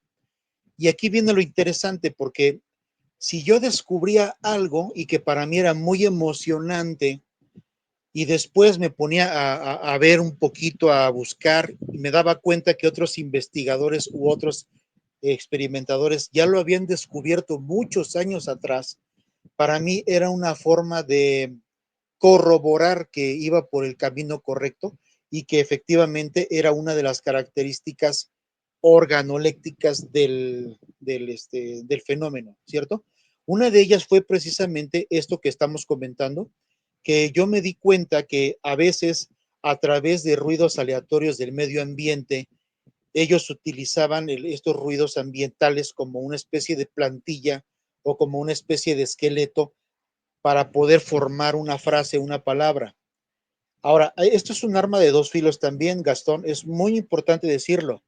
Y aquí viene lo interesante, porque si yo descubría algo y que para mí era muy emocionante y después me ponía a ver un poquito, a buscar, y me daba cuenta que otros investigadores u otros experimentadores ya lo habían descubierto muchos años atrás, para mí era una forma de corroborar que iba por el camino correcto y que efectivamente era una de las características organolécticas del fenómeno, ¿cierto? Una de ellas fue precisamente esto que estamos comentando, que yo me di cuenta que a veces a través de ruidos aleatorios del medio ambiente, ellos utilizaban estos ruidos ambientales como una especie de plantilla o como una especie de esqueleto para poder formar una frase, una palabra. Ahora, esto es un arma de dos filos también, Gastón, es muy importante decirlo,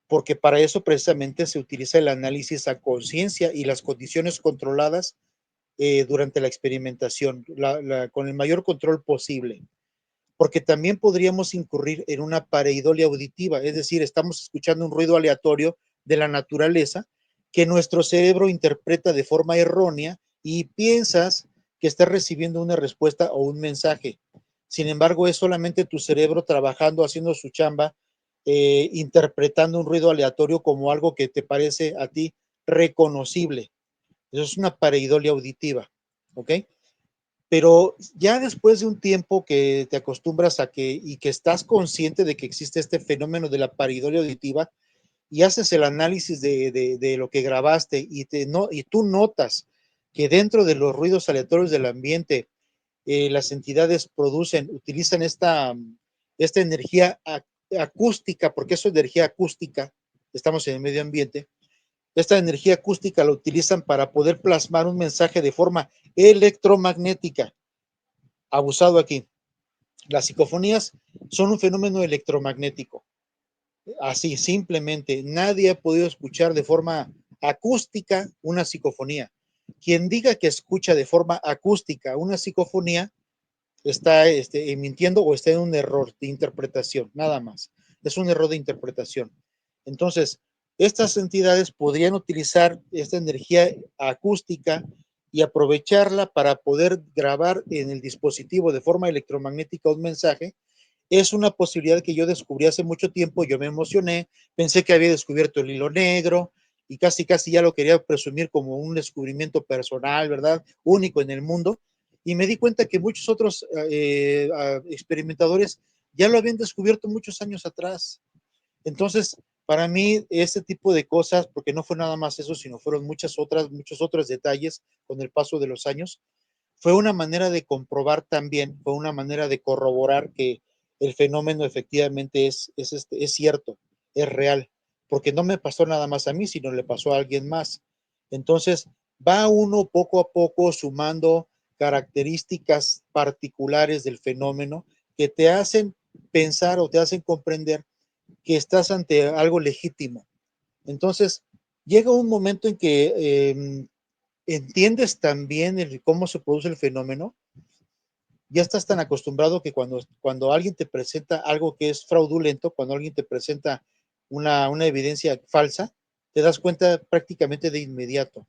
porque para eso precisamente se utiliza el análisis a conciencia y las condiciones controladas durante la experimentación, con el mayor control posible, porque también podríamos incurrir en una pareidolia auditiva, es decir, estamos escuchando un ruido aleatorio de la naturaleza que nuestro cerebro interpreta de forma errónea y piensas que estás recibiendo una respuesta o un mensaje. Sin embargo, es solamente tu cerebro trabajando, haciendo su chamba, interpretando un ruido aleatorio como algo que te parece a ti reconocible. Eso es una pareidolia auditiva, ¿ok? Pero ya después de un tiempo que te acostumbras a y que estás consciente de que existe este fenómeno de la pareidolia auditiva y haces el análisis de lo que grabaste y tú notas que dentro de los ruidos aleatorios del ambiente las entidades utilizan esta energía acústica, porque eso es energía acústica, estamos en el medio ambiente, esta energía acústica la utilizan para poder plasmar un mensaje de forma electromagnética. Abusado aquí. Las psicofonías son un fenómeno electromagnético. Así, simplemente, nadie ha podido escuchar de forma acústica una psicofonía. Quien diga que escucha de forma acústica una psicofonía está mintiendo o está en un error de interpretación, nada más. Es un error de interpretación. Entonces, estas entidades podrían utilizar esta energía acústica y aprovecharla para poder grabar en el dispositivo de forma electromagnética un mensaje. Es una posibilidad que yo descubrí hace mucho tiempo, yo me emocioné, pensé que había descubierto el hilo negro y casi ya lo quería presumir como un descubrimiento personal, ¿verdad? Único en el mundo. y me di cuenta que muchos otros experimentadores ya lo habían descubierto muchos años atrás. Entonces, para mí, este tipo de cosas, porque no fue nada más eso, sino fueron muchos otros detalles con el paso de los años, fue una manera de comprobar también, fue una manera de corroborar que el fenómeno efectivamente es cierto, es real, porque no me pasó nada más a mí, sino le pasó a alguien más. Entonces, va uno poco a poco sumando características particulares del fenómeno que te hacen pensar o te hacen comprender que estás ante algo legítimo. Entonces, llega un momento en que entiendes también cómo se produce el fenómeno, ya estás tan acostumbrado que cuando alguien te presenta algo que es fraudulento, cuando alguien te presenta una evidencia falsa, te das cuenta prácticamente de inmediato.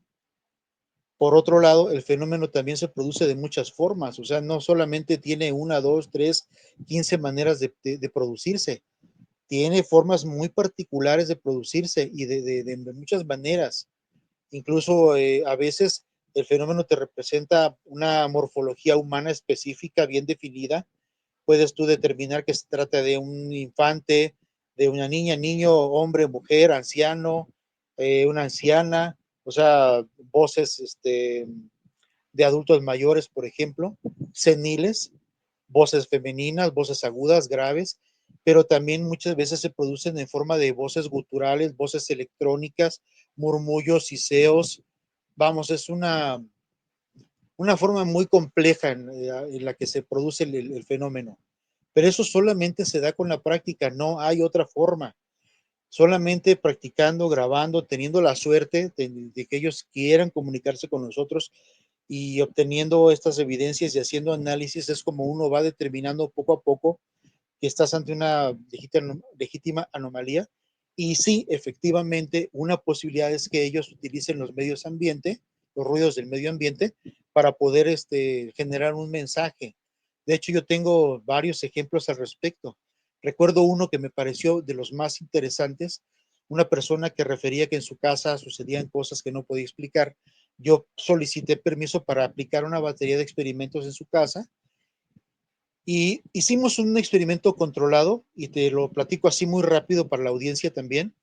Por otro lado, el fenómeno también se produce de muchas formas, o sea, no solamente tiene una, dos, tres, 15 maneras de producirse, tiene formas muy particulares de producirse y de muchas maneras. Incluso a veces el fenómeno te representa una morfología humana específica, bien definida. Puedes tú determinar que se trata de un infante, de una niña, niño, hombre, mujer, anciano, una anciana, o sea, voces de adultos mayores, por ejemplo, seniles, voces femeninas, voces agudas, graves, pero también muchas veces se producen en forma de voces guturales, voces electrónicas, murmullos, siseos. Vamos, es una forma muy compleja en la que se produce el fenómeno. Pero eso solamente se da con la práctica, no hay otra forma. Solamente practicando, grabando, teniendo la suerte de que ellos quieran comunicarse con nosotros y obteniendo estas evidencias y haciendo análisis es como uno va determinando poco a poco que estás ante una legítima anomalía. Y sí, efectivamente, una posibilidad es que ellos utilicen los medios ambiente, los ruidos del medio ambiente, para poder generar un mensaje. De hecho, yo tengo varios ejemplos al respecto. Recuerdo uno que me pareció de los más interesantes, una persona que refería que en su casa sucedían cosas que no podía explicar. Yo solicité permiso para aplicar una batería de experimentos en su casa y hicimos un experimento controlado y te lo platico así muy rápido para la audiencia también.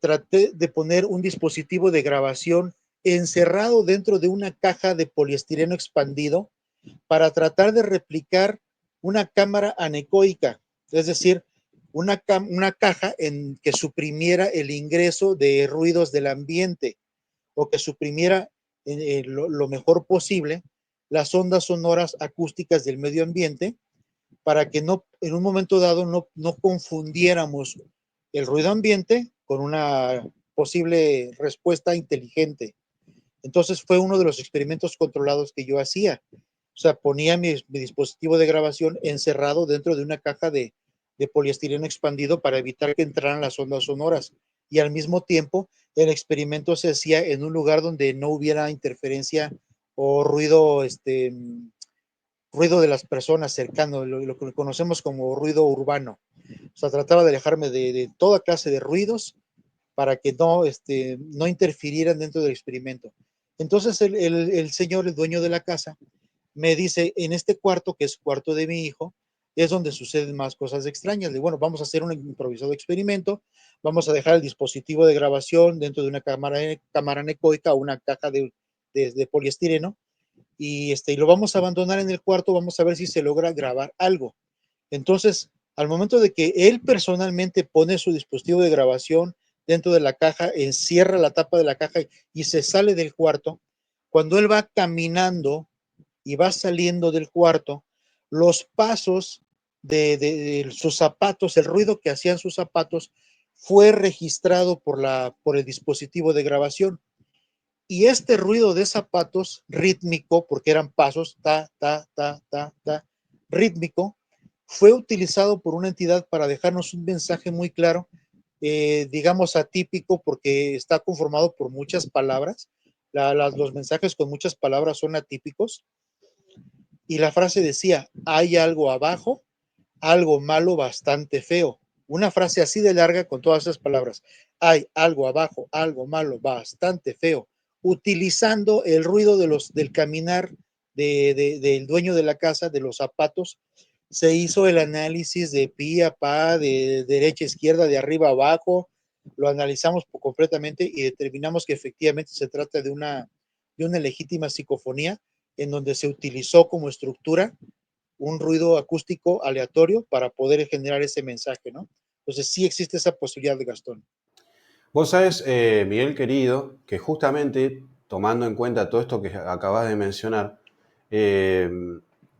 Traté de poner un dispositivo de grabación encerrado dentro de una caja de poliestireno expandido para tratar de replicar una cámara anecoica, es decir, una caja en que suprimiera el ingreso de ruidos del ambiente o que suprimiera lo mejor posible las ondas sonoras acústicas del medio ambiente para que no, en un momento dado no confundiéramos el ruido ambiente con una posible respuesta inteligente. Entonces fue uno de los experimentos controlados que yo hacía. O sea, ponía mi dispositivo de grabación encerrado dentro de una caja de poliestireno expandido para evitar que entraran las ondas sonoras. Y al mismo tiempo, el experimento se hacía en un lugar donde no hubiera interferencia o ruido, ruido de las personas cercano, lo que conocemos como ruido urbano. O sea, trataba de alejarme de toda clase de ruidos para que no interfirieran dentro del experimento. Entonces el señor, el dueño de la casa, me dice, en este cuarto, que es cuarto de mi hijo, es donde suceden más cosas extrañas. De bueno, vamos a hacer un improvisado experimento, vamos a dejar el dispositivo de grabación dentro de una cámara anecoica o una caja de poliestireno y lo vamos a abandonar en el cuarto, vamos a ver si se logra grabar algo. Entonces, al momento de que él personalmente pone su dispositivo de grabación dentro de la caja, encierra la tapa de la caja y se sale del cuarto, cuando él va caminando y va saliendo del cuarto, los pasos de sus zapatos, el ruido que hacían sus zapatos, fue registrado por el dispositivo de grabación. Y este ruido de zapatos rítmico, porque eran pasos, ta, ta, ta, ta, ta, rítmico, fue utilizado por una entidad para dejarnos un mensaje muy claro, digamos atípico, porque está conformado por muchas palabras. Los mensajes con muchas palabras son atípicos. Y la frase decía, hay algo abajo, algo malo bastante feo. Una frase así de larga con todas esas palabras. Hay algo abajo, algo malo bastante feo, utilizando el ruido del caminar del dueño de la casa, de los zapatos, se hizo el análisis de pi a pa, de derecha a izquierda, de arriba a abajo, lo analizamos completamente y determinamos que efectivamente se trata de una legítima psicofonía en donde se utilizó como estructura un ruido acústico aleatorio para poder generar ese mensaje, ¿no? Entonces sí existe esa posibilidad de Gastón. Vos sabés, Miguel querido, que justamente tomando en cuenta todo esto que acabas de mencionar, eh,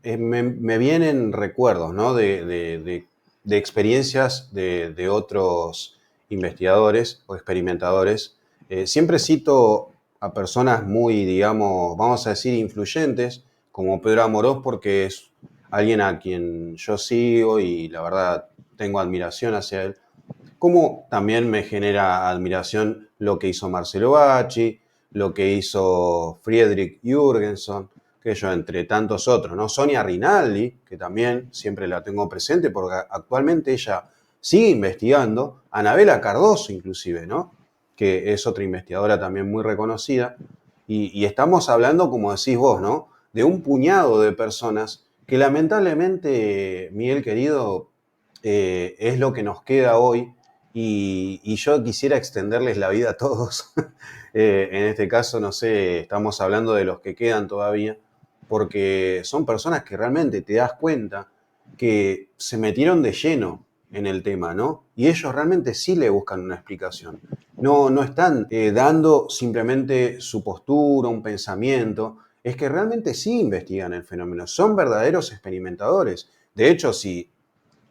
me vienen recuerdos, ¿no? de experiencias de otros investigadores o experimentadores. Siempre cito a personas muy, digamos, vamos a decir, influyentes, como Pedro Amorós, porque es alguien a quien yo sigo y la verdad tengo admiración hacia él. Como también me genera admiración lo que hizo Marcelo Bacci, lo que hizo Friedrich Jürgenson, que yo entre tantos otros, ¿no? Sonia Rinaldi, que también siempre la tengo presente porque actualmente ella sigue investigando, Anabela Cardoso inclusive, ¿no? Que es otra investigadora también muy reconocida, y estamos hablando, como decís vos, ¿no? De un puñado de personas que lamentablemente, Miguel querido, es lo que nos queda hoy y yo quisiera extenderles la vida a todos. En este caso, no sé, estamos hablando de los que quedan todavía, porque son personas que realmente te das cuenta que se metieron de lleno en el tema, ¿no? Y ellos realmente sí le buscan una explicación. No están dando simplemente su postura, un pensamiento, es que realmente sí investigan el fenómeno, son verdaderos experimentadores. De hecho, si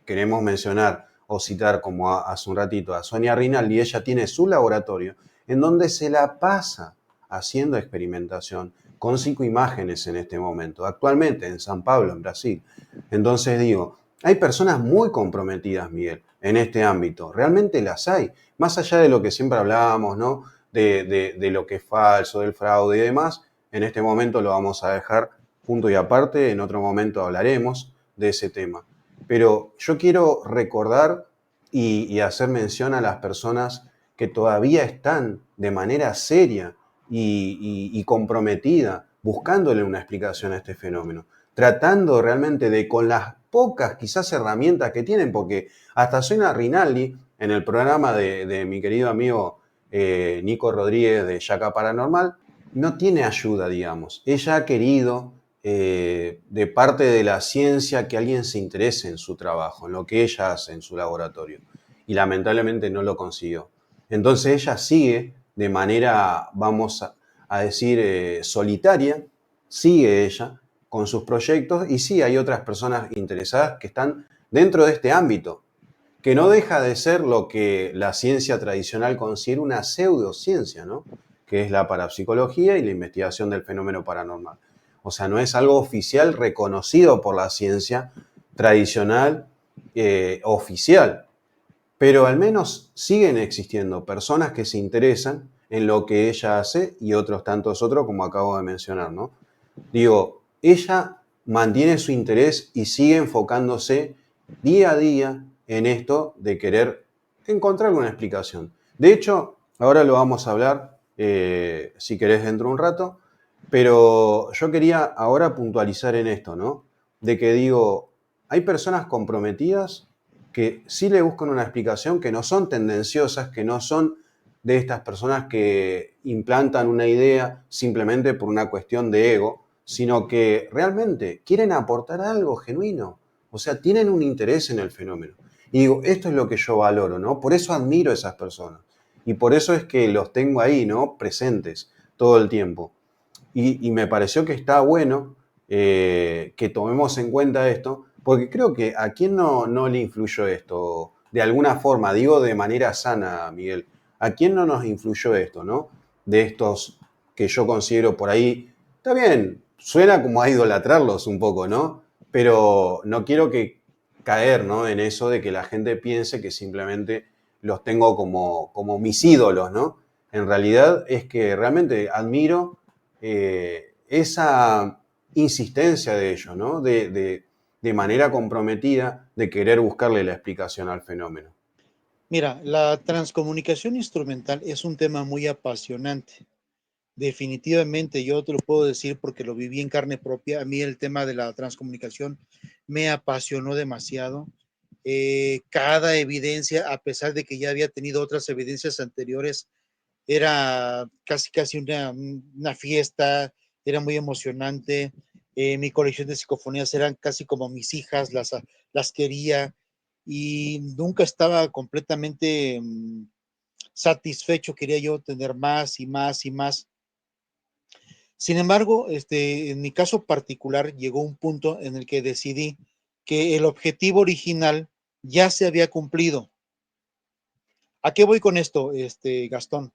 queremos mencionar o citar como hace un ratito a Sonia Rinaldi, ella tiene su laboratorio en donde se la pasa haciendo experimentación con 5 imágenes en este momento, actualmente en San Pablo, en Brasil. Entonces digo, hay personas muy comprometidas, Miguel, en este ámbito, realmente las hay, más allá de lo que siempre hablábamos, ¿no? De lo que es falso, del fraude y demás, en este momento lo vamos a dejar punto y aparte, en otro momento hablaremos de ese tema. Pero yo quiero recordar y hacer mención a las personas que todavía están de manera seria y comprometida buscándole una explicación a este fenómeno, tratando realmente de con las pocas quizás herramientas que tienen, porque hasta Sonia Rinaldi, en el programa de mi querido amigo Nico Rodríguez de Yaca Paranormal, no tiene ayuda, digamos. Ella ha querido de parte de la ciencia que alguien se interese en su trabajo, en lo que ella hace en su laboratorio. Y lamentablemente no lo consiguió. Entonces ella sigue de manera, vamos a decir, solitaria, sigue ella con sus proyectos y sí hay otras personas interesadas que están dentro de este ámbito, que no deja de ser lo que la ciencia tradicional considera una pseudociencia, ¿no? Que es la parapsicología y la investigación del fenómeno paranormal. O sea, no es algo oficial reconocido por la ciencia tradicional oficial, pero al menos siguen existiendo personas que se interesan en lo que ella hace y otros tantos otros, como acabo de mencionar, ¿no? Digo, ella mantiene su interés y sigue enfocándose día a día en esto de querer encontrar una explicación. De hecho, ahora lo vamos a hablar, si querés, dentro de un rato, pero yo quería ahora puntualizar en esto, ¿no? De que digo, hay personas comprometidas que sí le buscan una explicación, que no son tendenciosas, que no son de estas personas que implantan una idea simplemente por una cuestión de ego, sino que realmente quieren aportar algo genuino. O sea, tienen un interés en el fenómeno. Y digo, esto es lo que yo valoro, ¿no? Por eso admiro a esas personas. Y por eso es que los tengo ahí, ¿no? Presentes todo el tiempo. Y me pareció que está bueno que tomemos en cuenta esto, porque creo que a quién no le influyó esto, de alguna forma, digo de manera sana, Miguel, a quién no nos influyó esto, ¿no? De estos que yo considero por ahí, está bien, suena como a idolatrarlos un poco, ¿no? Pero no quiero que caer, ¿no? En eso de que la gente piense que simplemente los tengo como mis ídolos, ¿no? En realidad es que realmente admiro esa insistencia de ellos, ¿no? De manera comprometida de querer buscarle la explicación al fenómeno. Mira, la transcomunicación instrumental es un tema muy apasionante. Definitivamente, yo te lo puedo decir porque lo viví en carne propia. A mí el tema de la transcomunicación me apasionó demasiado. Cada evidencia, a pesar de que ya había tenido otras evidencias anteriores, era casi una fiesta, era muy emocionante. Mi colección de psicofonías eran casi como mis hijas, las quería y nunca estaba completamente satisfecho, quería yo tener más y más y más. Sin embargo, en mi caso particular llegó un punto en el que decidí que el objetivo original ya se había cumplido. ¿A qué voy con esto, Gastón?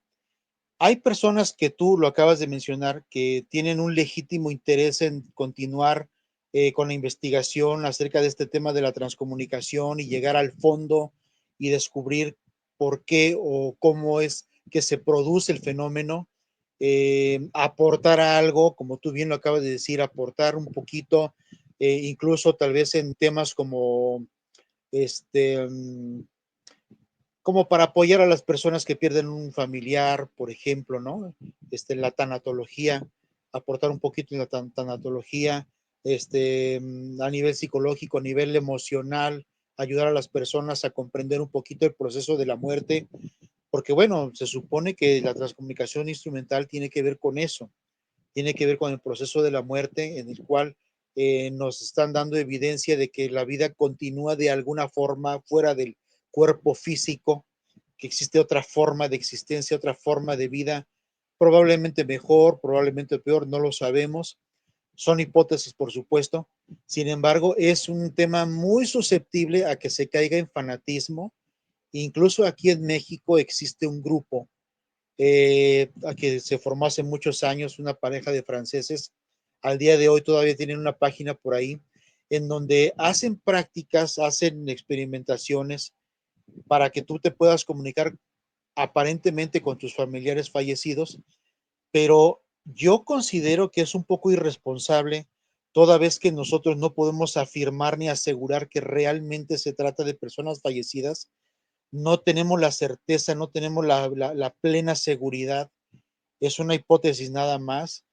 Hay personas que tú lo acabas de mencionar que tienen un legítimo interés en continuar con la investigación acerca de este tema de la transcomunicación y llegar al fondo y descubrir por qué o cómo es que se produce el fenómeno, aportar algo, como tú bien lo acabas de decir, aportar un poquito, incluso tal vez en temas como este, como para apoyar a las personas que pierden un familiar, por ejemplo, ¿no? La tanatología, aportar un poquito en la tanatología, a nivel psicológico, a nivel emocional, ayudar a las personas a comprender un poquito el proceso de la muerte, porque bueno, se supone que la transcomunicación instrumental tiene que ver con eso, tiene que ver con el proceso de la muerte en el cual nos están dando evidencia de que la vida continúa de alguna forma fuera del cuerpo físico, que existe otra forma de existencia, otra forma de vida, probablemente mejor, probablemente peor, no lo sabemos. Son hipótesis, por supuesto. Sin embargo, es un tema muy susceptible a que se caiga en fanatismo. Incluso aquí en México existe un grupo que se formó hace muchos años, una pareja de franceses. Al día de hoy todavía tienen una página por ahí en donde hacen prácticas, hacen experimentaciones para que tú te puedas comunicar aparentemente con tus familiares fallecidos, pero yo considero que es un poco irresponsable toda vez que nosotros no podemos afirmar ni asegurar que realmente se trata de personas fallecidas, no tenemos la certeza, no tenemos la plena seguridad, es una hipótesis nada más,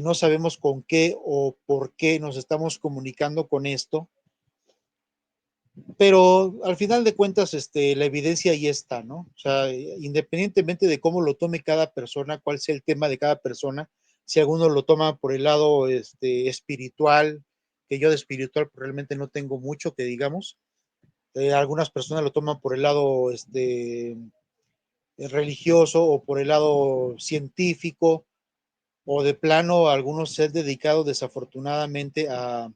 no sabemos con qué o por qué nos estamos comunicando con esto, pero al final de cuentas, la evidencia ahí está, ¿no? O sea, independientemente de cómo lo tome cada persona, cuál sea el tema de cada persona, si alguno lo toma por el lado espiritual, que yo de espiritual realmente no tengo mucho que digamos, algunas personas lo toman por el lado religioso o por el lado científico, o de plano algunos se han dedicado desafortunadamente a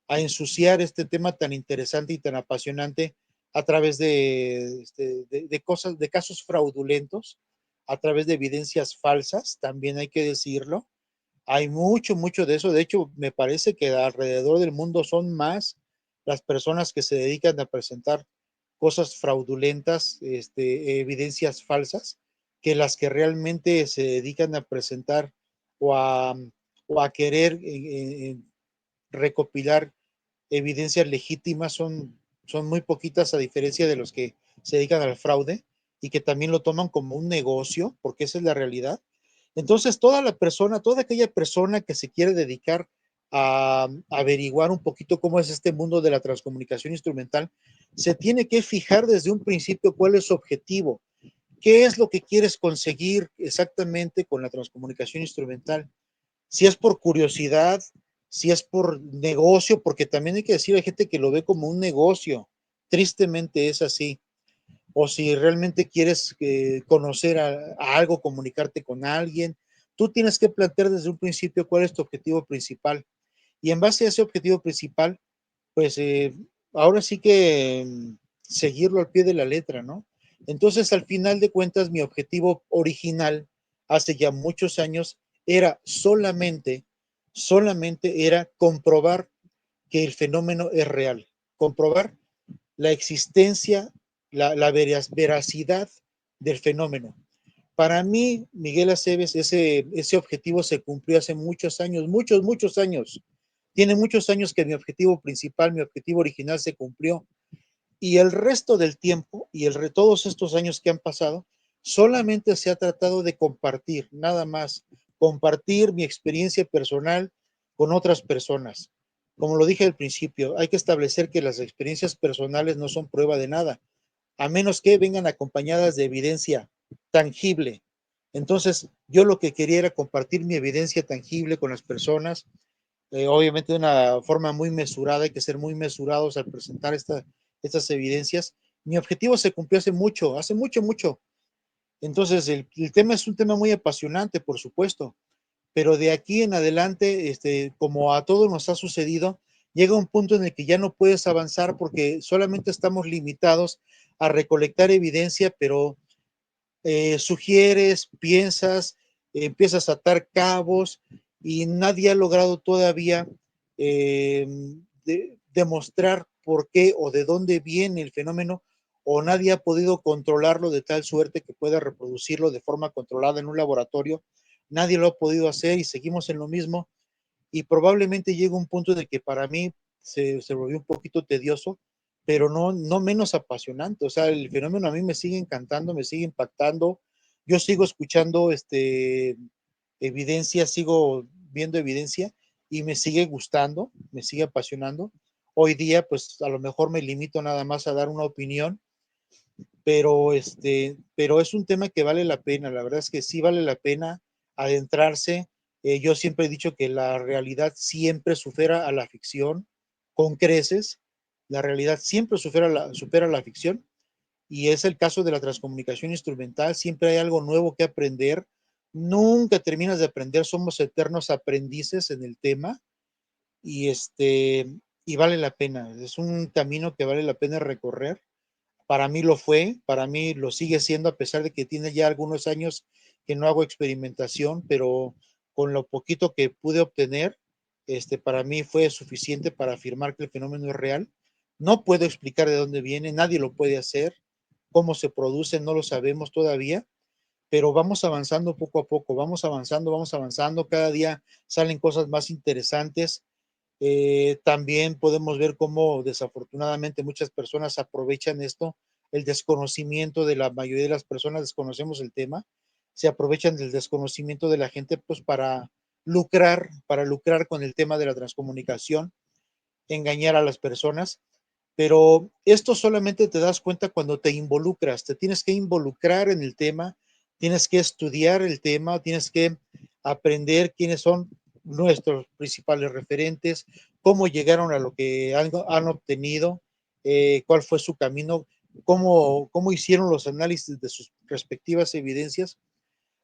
ensuciar este tema tan interesante y tan apasionante a través de cosas, de casos fraudulentos, a través de evidencias falsas, también hay que decirlo. Hay mucho de eso. De hecho, me parece que alrededor del mundo son más las personas que se dedican a presentar cosas fraudulentas, evidencias falsas, que las que realmente se dedican a presentar o a, o a querer recopilar evidencias legítimas son muy poquitas a diferencia de los que se dedican al fraude y que también lo toman como un negocio, porque esa es la realidad. Entonces, toda aquella persona que se quiere dedicar a averiguar un poquito cómo es este mundo de la transcomunicación instrumental, se tiene que fijar desde un principio cuál es su objetivo, qué es lo que quieres conseguir exactamente con la transcomunicación instrumental, si es por curiosidad, si es por negocio, porque también hay que decir, hay gente que lo ve como un negocio, tristemente es así, o si realmente quieres conocer a algo, comunicarte con alguien, tú tienes que plantear desde un principio cuál es tu objetivo principal. Y en base a ese objetivo principal, pues ahora sí que seguirlo al pie de la letra, ¿no? Entonces, al final de cuentas, mi objetivo original, hace ya muchos años, era solamente era comprobar que el fenómeno es real, comprobar la existencia, la veracidad del fenómeno. Para mí, Miguel Aceves, ese objetivo se cumplió hace muchos años, muchos años. Tiene muchos años que mi objetivo principal, mi objetivo original se cumplió. Y el resto del tiempo y todos estos años que han pasado, solamente se ha tratado de compartir, nada más, compartir mi experiencia personal con otras personas. Como lo dije al principio, hay que establecer que las experiencias personales no son prueba de nada, a menos que vengan acompañadas de evidencia tangible. Entonces, yo lo que quería era compartir mi evidencia tangible con las personas, obviamente de una forma muy mesurada, hay que ser muy mesurados al presentar estas evidencias. Mi objetivo se cumplió hace mucho, mucho. Entonces, el tema es un tema muy apasionante, por supuesto, pero de aquí en adelante, como a todos nos ha sucedido, llega un punto en el que ya no puedes avanzar porque solamente estamos limitados a recolectar evidencia, pero sugieres, piensas, empiezas a atar cabos y nadie ha logrado todavía demostrar por qué o de dónde viene el fenómeno, o nadie ha podido controlarlo de tal suerte que pueda reproducirlo de forma controlada en un laboratorio. Nadie lo ha podido hacer y seguimos en lo mismo, y probablemente llega un punto de que para mí se volvió un poquito tedioso, pero no menos apasionante. O sea, el fenómeno a mí me sigue encantando, me sigue impactando. Yo sigo escuchando evidencia, sigo viendo evidencia y me sigue gustando, me sigue apasionando. Hoy día, pues a lo mejor me limito nada más a dar una opinión, pero es un tema que vale la pena. La verdad es que sí vale la pena adentrarse. Yo siempre he dicho que la realidad siempre supera a la ficción con creces. La realidad siempre supera la ficción, y es el caso de la transcomunicación instrumental. Siempre hay algo nuevo que aprender. Nunca terminas de aprender. Somos eternos aprendices en el tema, y y vale la pena. Es un camino que vale la pena recorrer. Para mí lo fue, para mí lo sigue siendo, a pesar de que tiene ya algunos años que no hago experimentación, pero con lo poquito que pude obtener, para mí fue suficiente para afirmar que el fenómeno es real. No puedo explicar de dónde viene, nadie lo puede hacer, cómo se produce, no lo sabemos todavía, pero vamos avanzando poco a poco, vamos avanzando, cada día salen cosas más interesantes. También podemos ver cómo desafortunadamente muchas personas aprovechan esto, el desconocimiento de la mayoría de las personas, desconocemos el tema, se aprovechan del desconocimiento de la gente pues para lucrar con el tema de la transcomunicación, engañar a las personas. Pero esto solamente te das cuenta cuando te involucras, te tienes que involucrar en el tema, tienes que estudiar el tema, tienes que aprender quiénes son nuestros principales referentes, cómo llegaron a lo que han obtenido, cuál fue su camino, cómo hicieron los análisis de sus respectivas evidencias,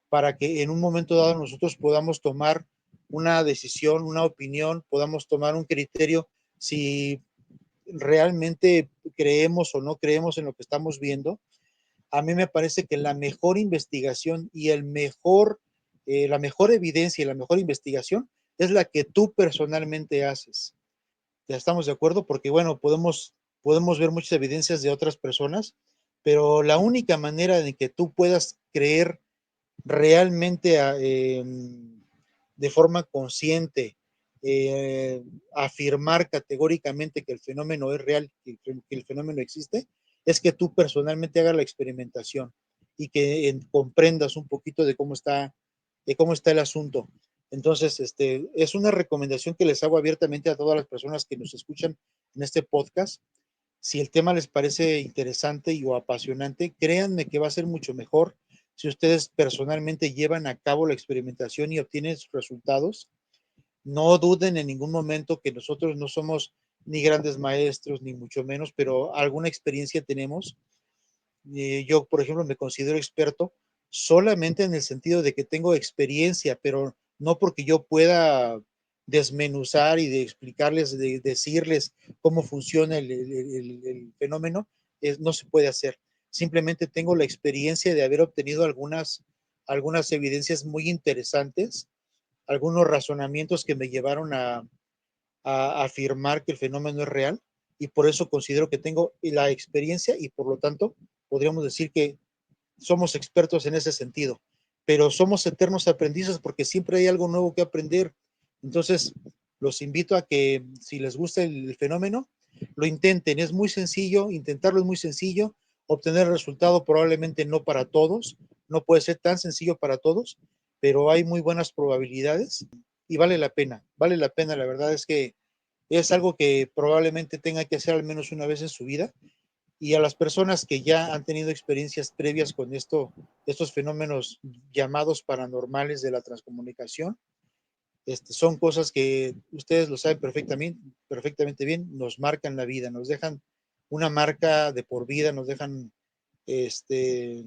para que en un momento dado nosotros podamos tomar una decisión, una opinión, podamos tomar un criterio si realmente creemos o no creemos en lo que estamos viendo. A mí me parece que la mejor investigación y la mejor evidencia y la mejor investigación es la que tú personalmente haces. ¿Ya estamos de acuerdo? Porque, bueno, podemos ver muchas evidencias de otras personas, pero la única manera de que tú puedas creer realmente de forma consciente, afirmar categóricamente que el fenómeno es real, que el fenómeno existe, es que tú personalmente hagas la experimentación y que comprendas un poquito de cómo está el asunto. Entonces, es una recomendación que les hago abiertamente a todas las personas que nos escuchan en este podcast. Si el tema les parece interesante o apasionante, créanme que va a ser mucho mejor si ustedes personalmente llevan a cabo la experimentación y obtienen sus resultados. No duden en ningún momento que nosotros no somos ni grandes maestros, ni mucho menos, pero alguna experiencia tenemos. Yo, por ejemplo, me considero experto solamente en el sentido de que tengo experiencia, pero no porque yo pueda desmenuzar y de explicarles, de decirles cómo funciona el fenómeno, no se puede hacer. Simplemente tengo la experiencia de haber obtenido algunas evidencias muy interesantes, algunos razonamientos que me llevaron a afirmar que el fenómeno es real, y por eso considero que tengo la experiencia y por lo tanto podríamos decir que somos expertos en ese sentido, pero somos eternos aprendices porque siempre hay algo nuevo que aprender. Entonces, los invito a que si les gusta el fenómeno, lo intenten. Es muy sencillo, intentarlo es muy sencillo, obtener el resultado probablemente no para todos, no puede ser tan sencillo para todos, pero hay muy buenas probabilidades y vale la pena, la verdad es que es algo que probablemente tenga que hacer al menos una vez en su vida, y a las personas que ya han tenido experiencias previas con estos fenómenos llamados paranormales de la transcomunicación, son cosas que ustedes lo saben perfectamente bien, nos marcan la vida, nos dejan una marca de por vida, nos dejan este,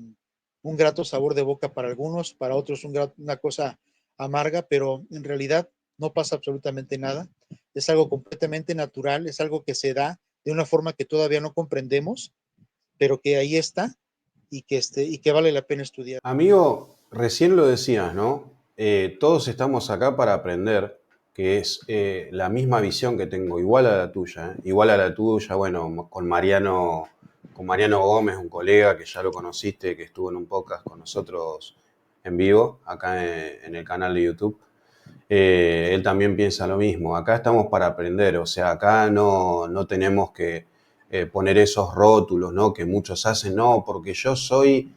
un grato sabor de boca para algunos, para otros una cosa amarga, pero en realidad no pasa absolutamente nada. Es algo completamente natural, es algo que se da de una forma que todavía no comprendemos, pero que ahí está y que vale la pena estudiar. Amigo, recién lo decías, ¿no? Todos estamos acá para aprender, que es la misma visión que tengo, igual a la tuya, ¿eh? Igual a la tuya, bueno, con Mariano Gómez, un colega que ya lo conociste, que estuvo en un podcast con nosotros en vivo, acá en el canal de YouTube. Él también piensa lo mismo. Acá estamos para aprender, o sea, acá no tenemos que poner esos rótulos, ¿no? Que muchos hacen, no, porque yo soy,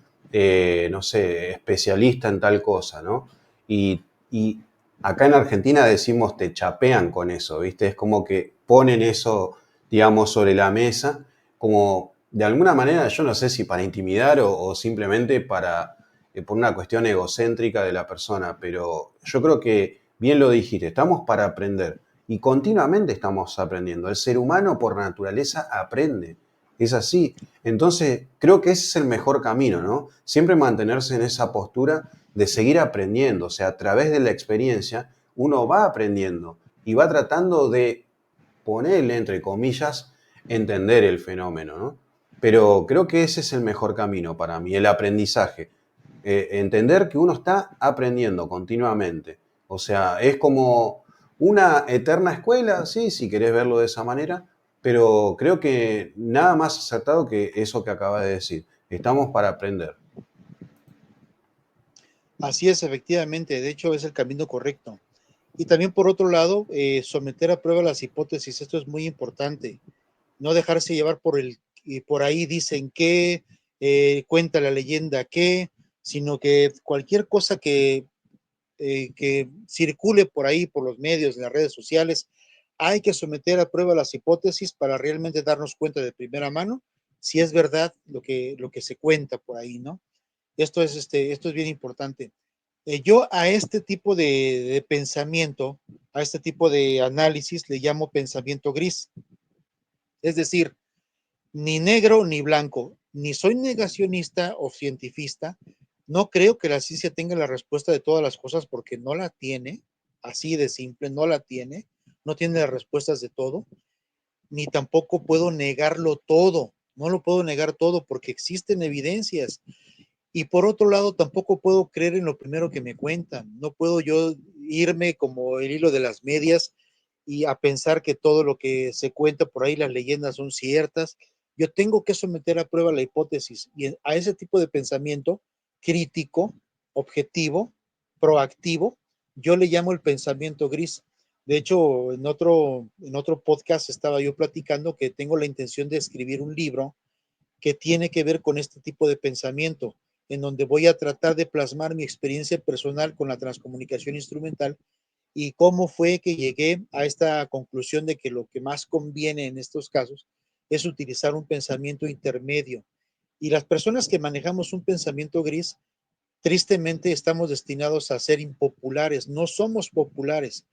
no sé, especialista en tal cosa, ¿no? Y acá en Argentina decimos te chapean con eso, ¿viste? Es como que ponen eso, digamos, sobre la mesa, como de alguna manera, yo no sé si para intimidar o simplemente para, por una cuestión egocéntrica de la persona, pero yo creo que bien lo dijiste, estamos para aprender y continuamente estamos aprendiendo. El ser humano por naturaleza aprende, es así. Entonces creo que ese es el mejor camino, ¿no? Siempre mantenerse en esa postura de seguir aprendiendo, o sea, a través de la experiencia uno va aprendiendo y va tratando de ponerle, entre comillas, entender el fenómeno, ¿no? Pero creo que ese es el mejor camino para mí, el aprendizaje. Entender que uno está aprendiendo continuamente. O sea, es como una eterna escuela, sí, si querés verlo de esa manera, pero creo que nada más acertado que eso que acabas de decir. Estamos para aprender. Así es, efectivamente, de hecho es el camino correcto. Y también por otro lado, someter a prueba las hipótesis, esto es muy importante. No dejarse llevar y por ahí dicen que, cuenta la leyenda que, sino que cualquier cosa que circule por ahí, por los medios, en las redes sociales, hay que someter a prueba las hipótesis para realmente darnos cuenta de primera mano si es verdad lo que se cuenta por ahí, ¿no? Esto es bien importante. Yo a este tipo de pensamiento, a este tipo de análisis, le llamo pensamiento gris. Es decir, ni negro ni blanco, ni soy negacionista o cientifista, no creo que la ciencia tenga la respuesta de todas las cosas porque no la tiene, así de simple, no la tiene, no tiene las respuestas de todo, ni tampoco puedo negarlo todo, no lo puedo negar todo porque existen evidencias. Y por otro lado, tampoco puedo creer en lo primero que me cuentan. No puedo yo irme como el hilo de las medias y a pensar que todo lo que se cuenta por ahí, las leyendas son ciertas. Yo tengo que someter a prueba la hipótesis y a ese tipo de pensamiento crítico, objetivo, proactivo, yo le llamo el pensamiento gris. De hecho, en otro podcast estaba yo platicando que tengo la intención de escribir un libro que tiene que ver con este tipo de pensamiento, en donde voy a tratar de plasmar mi experiencia personal con la transcomunicación instrumental y cómo fue que llegué a esta conclusión de que lo que más conviene en estos casos es utilizar un pensamiento intermedio. Y las personas que manejamos un pensamiento gris, tristemente estamos destinados a ser impopulares. No somos populares,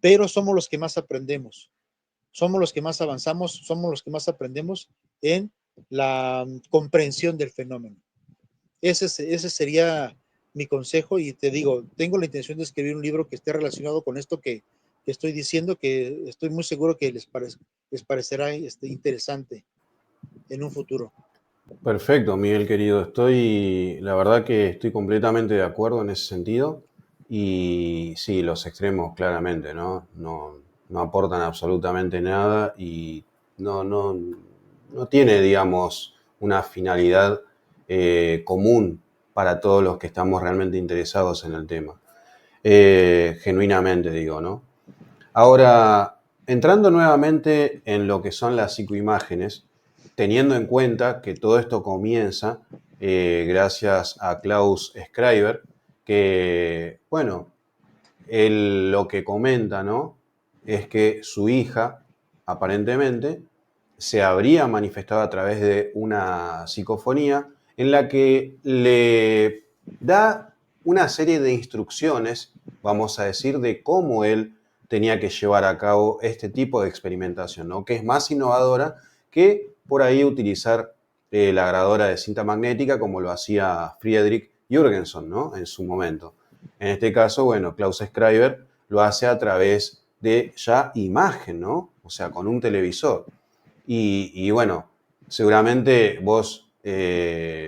pero somos los que más aprendemos, somos los que más avanzamos, somos los que más aprendemos en la comprensión del fenómeno. Ese sería mi consejo y te digo, tengo la intención de escribir un libro que esté relacionado con esto que estoy diciendo, que estoy muy seguro que les parecerá interesante en un futuro. Perfecto, Miguel querido. La verdad que estoy completamente de acuerdo en ese sentido. Y sí, los extremos claramente, ¿no? No aportan absolutamente nada y no tiene, digamos, una finalidad común para todos los que estamos realmente interesados en el tema. Genuinamente digo, ¿no? Ahora, entrando nuevamente en lo que son las psicoimágenes, teniendo en cuenta que todo esto comienza gracias a Klaus Schreiber, que, bueno, él lo que comenta, ¿no? Es que su hija, aparentemente, se habría manifestado a través de una psicofonía en la que le da una serie de instrucciones, vamos a decir, de cómo él tenía que llevar a cabo este tipo de experimentación, ¿no? Que es más innovadora que por ahí utilizar la grabadora de cinta magnética como lo hacía Friedrich Jürgenson, ¿no? En su momento. En este caso, bueno, Klaus Schreiber lo hace a través de ya imagen, ¿no? O sea, con un televisor. Y bueno, seguramente vos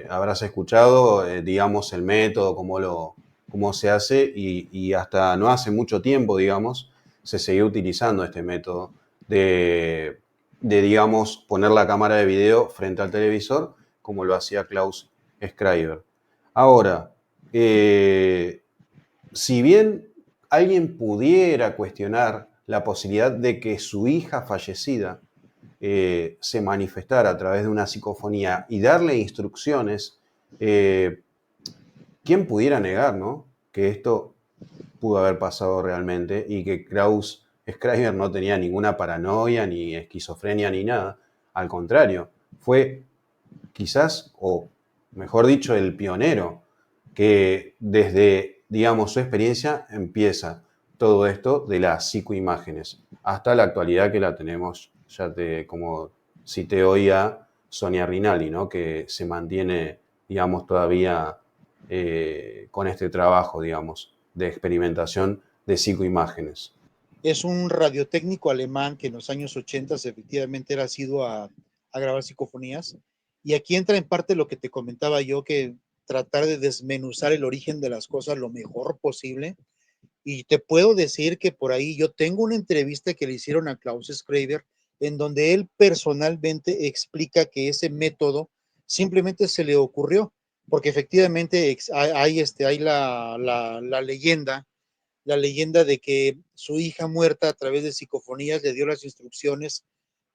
habrás escuchado, digamos, el método, cómo se hace, y hasta no hace mucho tiempo, digamos, se seguía utilizando este método digamos, poner la cámara de video frente al televisor, como lo hacía Klaus Schreiber. Ahora, si bien alguien pudiera cuestionar la posibilidad de que su hija fallecida se manifestara a través de una psicofonía y darle instrucciones, eh, ¿quién pudiera negar, ¿no? Que esto pudo haber pasado realmente y que Klaus Schreiber no tenía ninguna paranoia, ni esquizofrenia, ni nada. Al contrario, fue quizás, o mejor dicho, el pionero, que desde, digamos, su experiencia empieza todo esto de las psicoimágenes, hasta la actualidad que la tenemos, como cité hoy a Sonia Rinaldi, ¿no? Que se mantiene, digamos, todavía con este trabajo, digamos, de experimentación de psicoimágenes. Es un radiotécnico alemán que en los años 80 efectivamente era sido a grabar psicofonías. Y aquí entra en parte lo que te comentaba yo, que tratar de desmenuzar el origen de las cosas lo mejor posible. Y te puedo decir que por ahí yo tengo una entrevista que le hicieron a Klaus Schreiber, en donde él personalmente explica que ese método simplemente se le ocurrió, porque efectivamente hay la leyenda de que su hija muerta a través de psicofonías le dio las instrucciones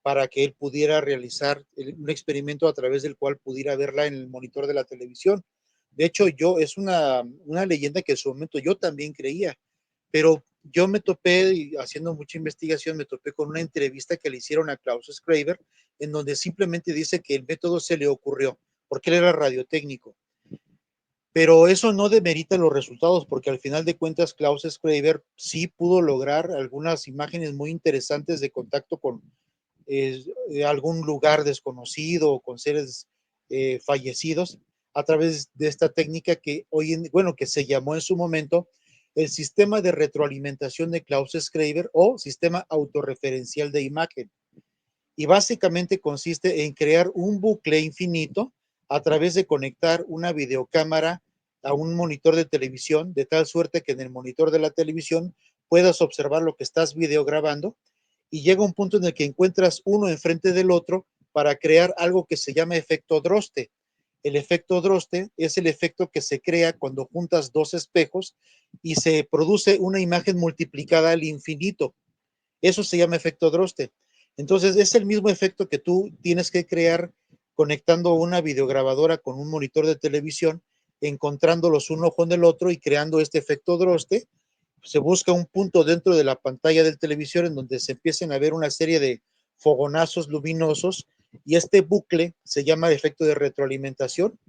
para que él pudiera realizar un experimento a través del cual pudiera verla en el monitor de la televisión. De hecho, es una leyenda que en su momento yo también creía, pero yo me topé, haciendo mucha investigación, me topé con una entrevista que le hicieron a Klaus Schreiber, en donde simplemente dice que el método se le ocurrió, porque él era radiotécnico. Pero eso no demerita los resultados, porque al final de cuentas Klaus Schreiber sí pudo lograr algunas imágenes muy interesantes de contacto con algún lugar desconocido o con seres fallecidos a través de esta técnica que que se llamó en su momento el sistema de retroalimentación de Klaus Schreiber o sistema autorreferencial de imagen. Y básicamente consiste en crear un bucle infinito a través de conectar una videocámara a un monitor de televisión, de tal suerte que en el monitor de la televisión puedas observar lo que estás videograbando, y llega un punto en el que encuentras uno enfrente del otro para crear algo que se llama efecto Droste. El efecto Droste es el efecto que se crea cuando juntas dos espejos y se produce una imagen multiplicada al infinito. Eso se llama efecto Droste. Entonces, es el mismo efecto que tú tienes que crear conectando una videograbadora con un monitor de televisión, encontrándolos uno con el otro y creando este efecto Droste. Se busca un punto dentro de la pantalla del televisor en donde se empiecen a ver una serie de fogonazos luminosos, y este bucle se llama efecto de retroalimentación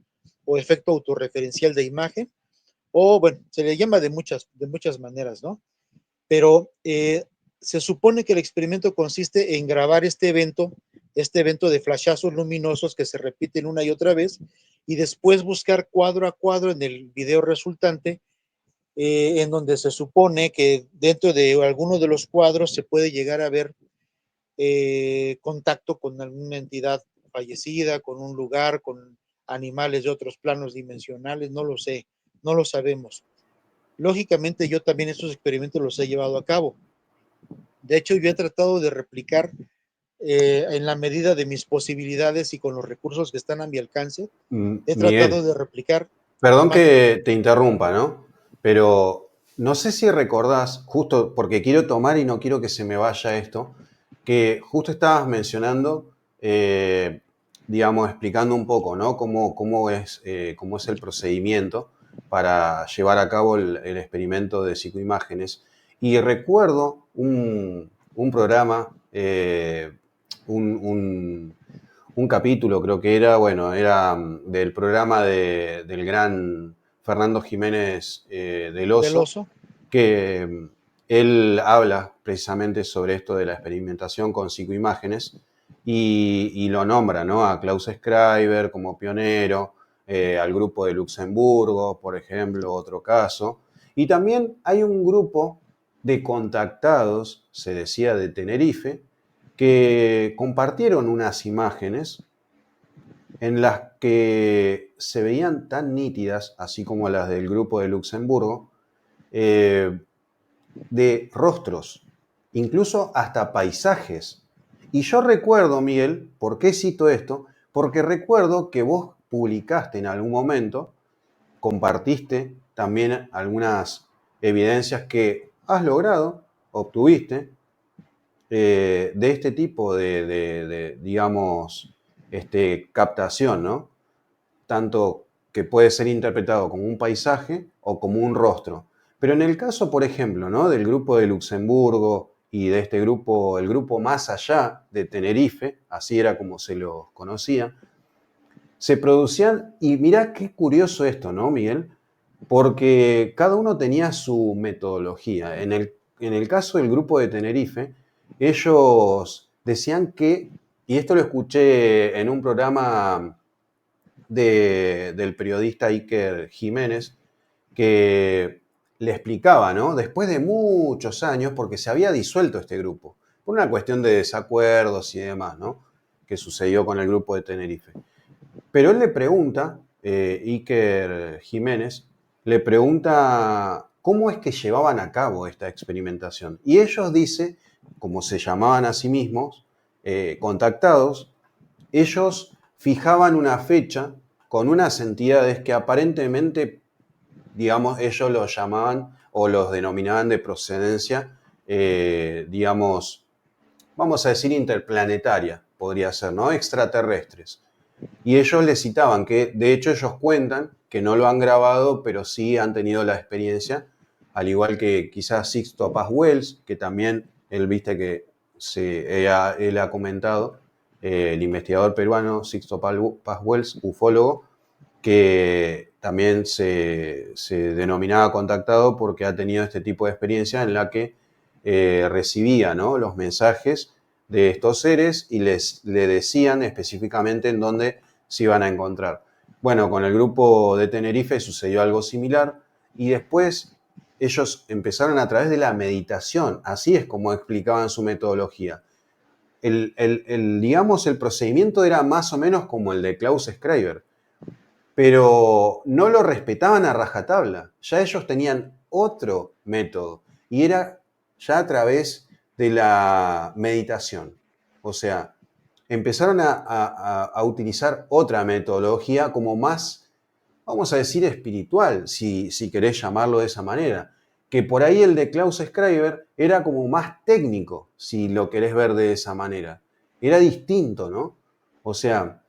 o efecto autorreferencial de imagen, o bueno, se le llama de muchas maneras, ¿no? Pero se supone que el experimento consiste en grabar este evento de flashazos luminosos que se repiten una y otra vez, y después buscar cuadro a cuadro en el video resultante, en donde se supone que dentro de alguno de los cuadros se puede llegar a ver contacto con alguna entidad fallecida, con un lugar, con animales de otros planos dimensionales, no lo sé, no lo sabemos. Lógicamente yo también estos experimentos los he llevado a cabo. De hecho, yo he tratado de replicar en la medida de mis posibilidades y con los recursos que están a mi alcance, he tratado Miguel, de replicar perdón imágenes. que te interrumpa, ¿no? Pero no sé si recordás, justo porque quiero tomar y no quiero que se me vaya esto, que justo estabas mencionando digamos, explicando un poco, ¿no? Cómo es el procedimiento para llevar a cabo el experimento de psicoimágenes. Y recuerdo un programa, un, un- un capítulo creo que era, bueno, era del programa del gran Fernando Jiménez del del Oso, oso. que él habla precisamente sobre esto de la experimentación con psicoimágenes y lo nombra, ¿no? A Klaus Schreiber como pionero, al grupo de Luxemburgo, por ejemplo, otro caso. Y también hay un grupo de contactados, se decía de Tenerife, que compartieron unas imágenes en las que se veían tan nítidas, así como las del grupo de Luxemburgo, eh, de rostros, incluso hasta paisajes. Y yo recuerdo, Miguel, ¿por qué cito esto? Porque recuerdo que vos publicaste en algún momento, compartiste también algunas evidencias que has logrado, obtuviste, de este tipo digamos, captación, ¿no? Tanto que puede ser interpretado como un paisaje o como un rostro. Pero en el caso, por ejemplo, ¿no? Del grupo de Luxemburgo y de este grupo, el grupo más allá de Tenerife, así era como se los conocía, se producían, y mirá qué curioso esto, ¿no, Miguel? Porque cada uno tenía su metodología. En el caso del grupo de Tenerife, ellos decían que, y esto lo escuché en un programa del periodista Iker Jiménez, que le explicaba, ¿no? Después de muchos años, porque se había disuelto este grupo, por una cuestión de desacuerdos y demás, ¿no? Que sucedió con el grupo de Tenerife. Pero él le pregunta, Iker Jiménez, le pregunta cómo es que llevaban a cabo esta experimentación. Y ellos dicen, como se llamaban a sí mismos, contactados, ellos fijaban una fecha con unas entidades que aparentemente, digamos, ellos los llamaban o los denominaban de procedencia, digamos, vamos a decir interplanetaria, podría ser, ¿no? Extraterrestres. Y ellos les citaban que, de hecho, ellos cuentan que no lo han grabado, pero sí han tenido la experiencia, al igual que quizás Sixto Paz Wells, que también él viste que él ha comentado, el investigador peruano Sixto Paz Wells, ufólogo, que también se denominaba contactado porque ha tenido este tipo de experiencia en la que recibía, ¿no? Los mensajes de estos seres y le decían específicamente en dónde se iban a encontrar. Bueno, con el grupo de Tenerife sucedió algo similar y después ellos empezaron a través de la meditación, así es como explicaban su metodología. Digamos, el procedimiento era más o menos como el de Klaus Schreiber, pero no lo respetaban a rajatabla. Ya ellos tenían otro método y era ya a través de la meditación. O sea, empezaron a utilizar otra metodología como más, vamos a decir, espiritual, si querés llamarlo de esa manera. Que por ahí el de Klaus Schreiber era como más técnico, si lo querés ver de esa manera. Era distinto, ¿no? O sea,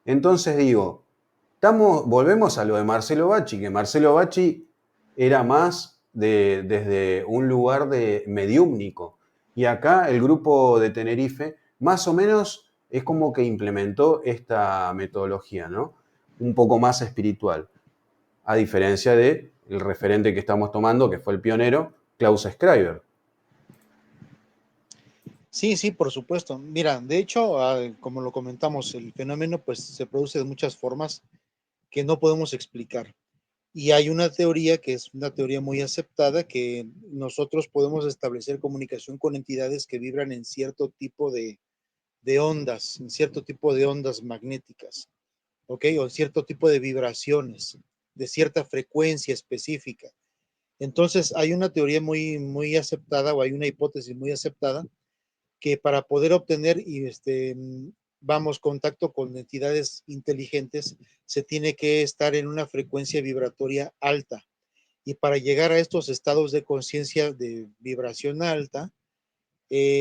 entonces digo, volvemos a lo de Marcelo Bacci, que Marcelo Bacci era más desde un lugar de mediúmnico. Y acá el grupo de Tenerife más o menos es como que implementó esta metodología, ¿no? Un poco más espiritual, a diferencia de el referente que estamos tomando, que fue el pionero, Klaus Schreiber. Sí, sí, por supuesto. Mira, de hecho, como lo comentamos, el fenómeno pues se produce de muchas formas que no podemos explicar. Y hay una teoría que es una teoría muy aceptada, que nosotros podemos establecer comunicación con entidades que vibran en cierto tipo de ondas, en cierto tipo de ondas magnéticas, ¿ok? O en cierto tipo de vibraciones, de cierta frecuencia específica. Entonces, hay una teoría muy aceptada, o hay una hipótesis muy aceptada, que para poder obtener vamos, contacto con entidades inteligentes, se tiene que estar en una frecuencia vibratoria alta. Y para llegar a estos estados de conciencia de vibración alta,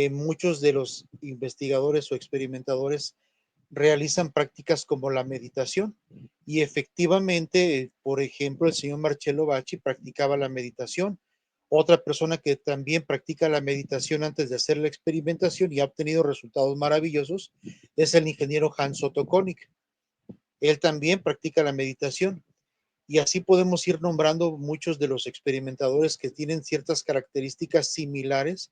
muchos de los investigadores o experimentadores realizan prácticas como la meditación. Y efectivamente, por ejemplo, el señor Marcello Bacci practicaba la meditación. Otra persona que también practica la meditación antes de hacer la experimentación y ha obtenido resultados maravillosos es el ingeniero Hans Otto Konig. Él también practica la meditación. Y así podemos ir nombrando muchos de los experimentadores que tienen ciertas características similares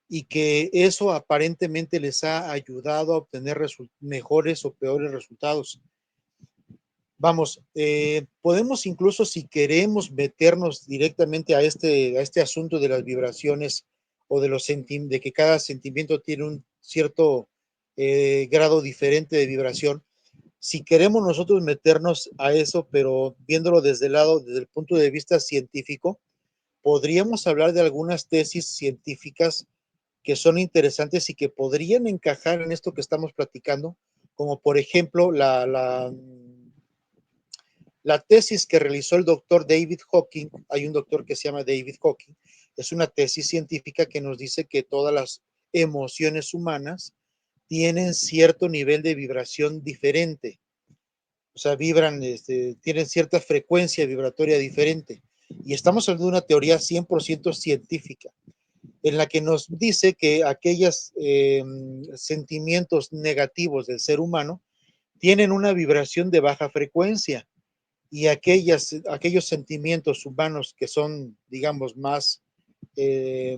y que eso aparentemente les ha ayudado a obtener mejores o peores resultados. Vamos, podemos incluso, si queremos meternos directamente a este asunto de las vibraciones o de que cada sentimiento tiene un cierto grado diferente de vibración, si queremos nosotros meternos a eso, pero viéndolo desde el lado, desde el punto de vista científico, podríamos hablar de algunas tesis científicas que son interesantes y que podrían encajar en esto que estamos platicando, como por ejemplo la tesis que realizó el doctor David Hawking. Hay un doctor que se llama David Hawking, es una tesis científica que nos dice que todas las emociones humanas tienen cierto nivel de vibración diferente, o sea, vibran, tienen cierta frecuencia vibratoria diferente. Y estamos hablando de una teoría 100% científica, en la que nos dice que aquellos sentimientos negativos del ser humano tienen una vibración de baja frecuencia y aquellos sentimientos humanos que son, digamos, eh,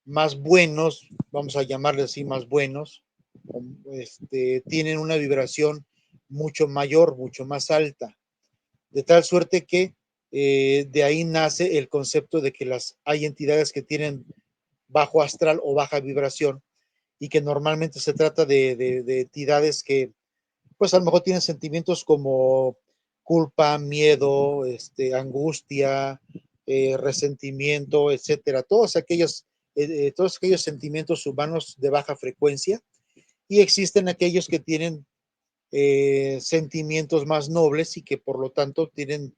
más buenos, vamos a llamarle así, más buenos, tienen una vibración mucho mayor, mucho más alta, de tal suerte que de ahí nace el concepto de que hay entidades que tienen bajo astral o baja vibración y que normalmente se trata de entidades que pues a lo mejor tienen sentimientos como culpa, miedo, angustia, resentimiento, etcétera, todos aquellos sentimientos humanos de baja frecuencia, y existen aquellos que tienen sentimientos más nobles y que por lo tanto tienen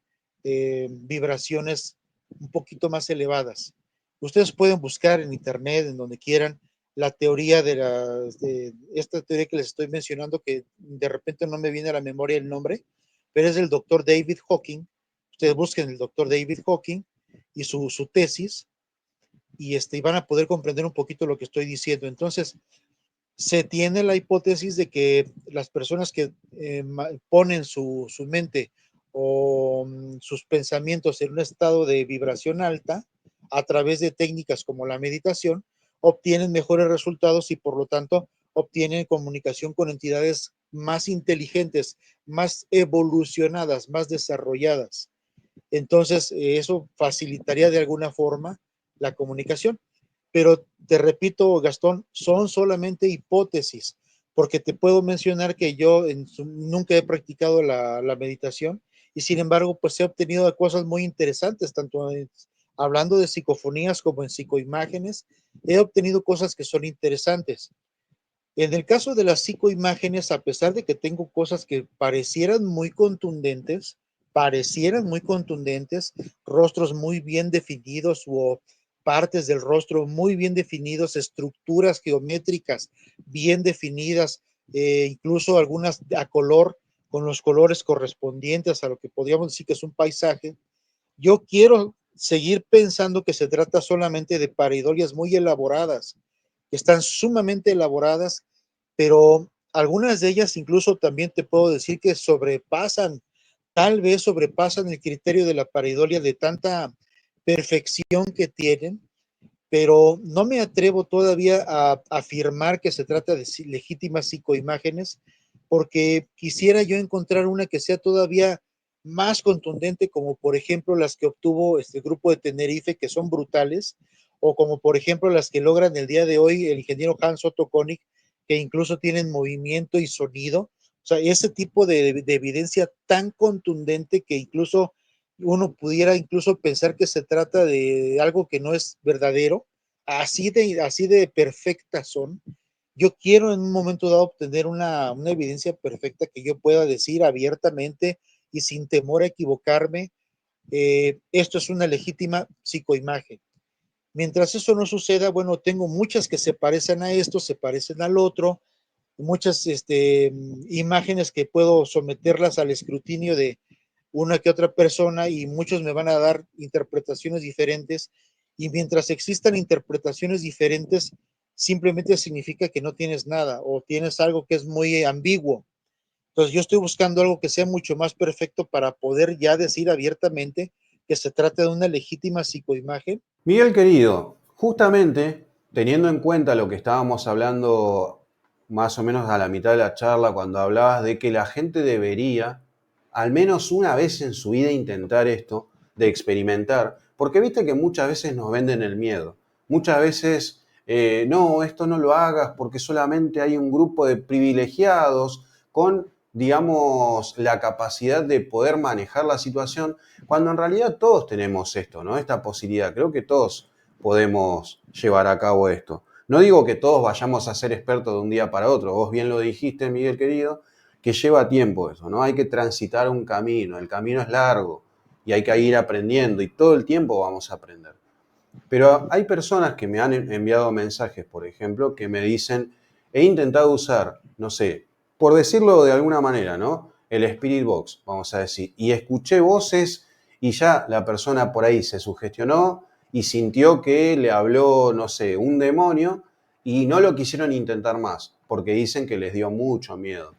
vibraciones un poquito más elevadas. Ustedes pueden buscar en internet, en donde quieran, la teoría de esta teoría que les estoy mencionando, que de repente no me viene a la memoria el nombre, pero es del doctor David Hawking. Ustedes busquen el doctor David Hawking y su tesis, y van a poder comprender un poquito lo que estoy diciendo. Entonces, se tiene la hipótesis de que las personas que ponen su mente o sus pensamientos en un estado de vibración alta a través de técnicas como la meditación, obtienen mejores resultados y por lo tanto obtienen comunicación con entidades más inteligentes, más evolucionadas, más desarrolladas. Entonces, eso facilitaría de alguna forma la comunicación. Pero te repito, Gastón, son solamente hipótesis, porque te puedo mencionar que yo nunca he practicado la meditación y sin embargo, pues he obtenido cosas muy interesantes, tanto hablando de psicofonías como en psicoimágenes, he obtenido cosas que son interesantes. En el caso de las psicoimágenes, a pesar de que tengo cosas que parecieran muy contundentes, rostros muy bien definidos o partes del rostro muy bien definidos, estructuras geométricas bien definidas, incluso algunas a color, con los colores correspondientes a lo que podríamos decir que es un paisaje. Yo quiero seguir pensando que se trata solamente de pareidolias muy elaboradas, que están sumamente elaboradas, pero algunas de ellas incluso también te puedo decir que tal vez sobrepasan el criterio de la pareidolia de tanta perfección que tienen, pero no me atrevo todavía a afirmar que se trata de legítimas psicoimágenes, porque quisiera yo encontrar una que sea todavía más contundente, como por ejemplo las que obtuvo este grupo de Tenerife, que son brutales, o como por ejemplo las que logran el día de hoy el ingeniero Hans Otto Konig, que incluso tienen movimiento y sonido. O sea, ese tipo de evidencia tan contundente que incluso uno pudiera incluso pensar que se trata de algo que no es verdadero, así de perfectas son. Yo quiero en un momento dado obtener una evidencia perfecta que yo pueda decir abiertamente y sin temor a equivocarme, esto es una legítima psicoimagen. Mientras eso no suceda, bueno, tengo muchas que se parecen a esto, se parecen al otro, muchas imágenes que puedo someterlas al escrutinio de una que otra persona y muchos me van a dar interpretaciones diferentes y mientras existan interpretaciones diferentes simplemente significa que no tienes nada o tienes algo que es muy ambiguo. Entonces yo estoy buscando algo que sea mucho más perfecto para poder ya decir abiertamente que se trata de una legítima psicoimagen. Miguel querido, justamente teniendo en cuenta lo que estábamos hablando más o menos a la mitad de la charla, cuando hablabas de que la gente debería, al menos una vez en su vida, intentar esto, de experimentar, porque viste que muchas veces nos venden el miedo, muchas veces, no, esto no lo hagas porque solamente hay un grupo de privilegiados con, digamos, la capacidad de poder manejar la situación, cuando en realidad todos tenemos esto, ¿no? Esta posibilidad. Creo que todos podemos llevar a cabo esto. No digo que todos vayamos a ser expertos de un día para otro. Vos bien lo dijiste, Miguel querido, que lleva tiempo eso, ¿no? Hay que transitar un camino. El camino es largo y hay que ir aprendiendo y todo el tiempo vamos a aprender. Pero hay personas que me han enviado mensajes, por ejemplo, que me dicen, he intentado usar, no sé, por decirlo de alguna manera, ¿no? El Spirit Box, vamos a decir, y escuché voces y ya la persona por ahí se sugestionó y sintió que le habló, no sé, un demonio y no lo quisieron intentar más, porque dicen que les dio mucho miedo.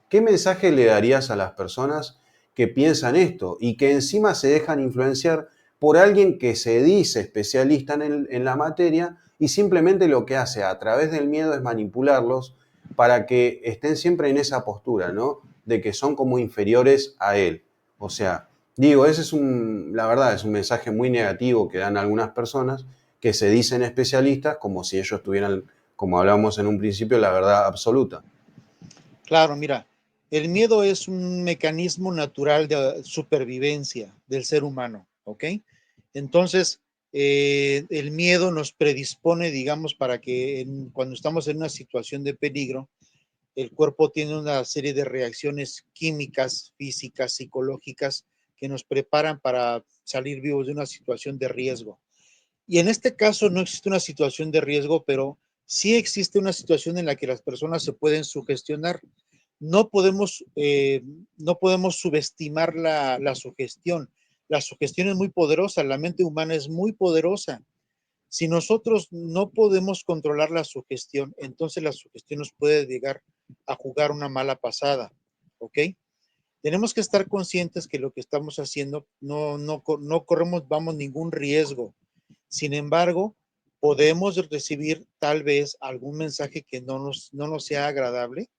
¿Qué mensaje le darías a las personas que piensan esto y que encima se dejan influenciar por alguien que se dice especialista en la materia y simplemente lo que hace a través del miedo es manipularlos para que estén siempre en esa postura, ¿no? De que son como inferiores a él. O sea, digo, ese es la verdad, es un mensaje muy negativo que dan algunas personas que se dicen especialistas como si ellos tuvieran, como hablábamos en un principio, la verdad absoluta. Claro, mira, el miedo es un mecanismo natural de supervivencia del ser humano, ¿ok? Entonces, el miedo nos predispone, digamos, para que cuando estamos en una situación de peligro, el cuerpo tiene una serie de reacciones químicas, físicas, psicológicas que nos preparan para salir vivos de una situación de riesgo. Y en este caso no existe una situación de riesgo, pero sí existe una situación en la que las personas se pueden sugestionar. No podemos, no podemos subestimar la sugestión. La sugestión es muy poderosa, la mente humana es muy poderosa. Si nosotros no podemos controlar la sugestión, entonces la sugestión nos puede llegar a jugar una mala pasada, ¿ok? Tenemos que estar conscientes que lo que estamos haciendo no corremos, vamos, ningún riesgo. Sin embargo, podemos recibir tal vez algún mensaje que no nos sea agradable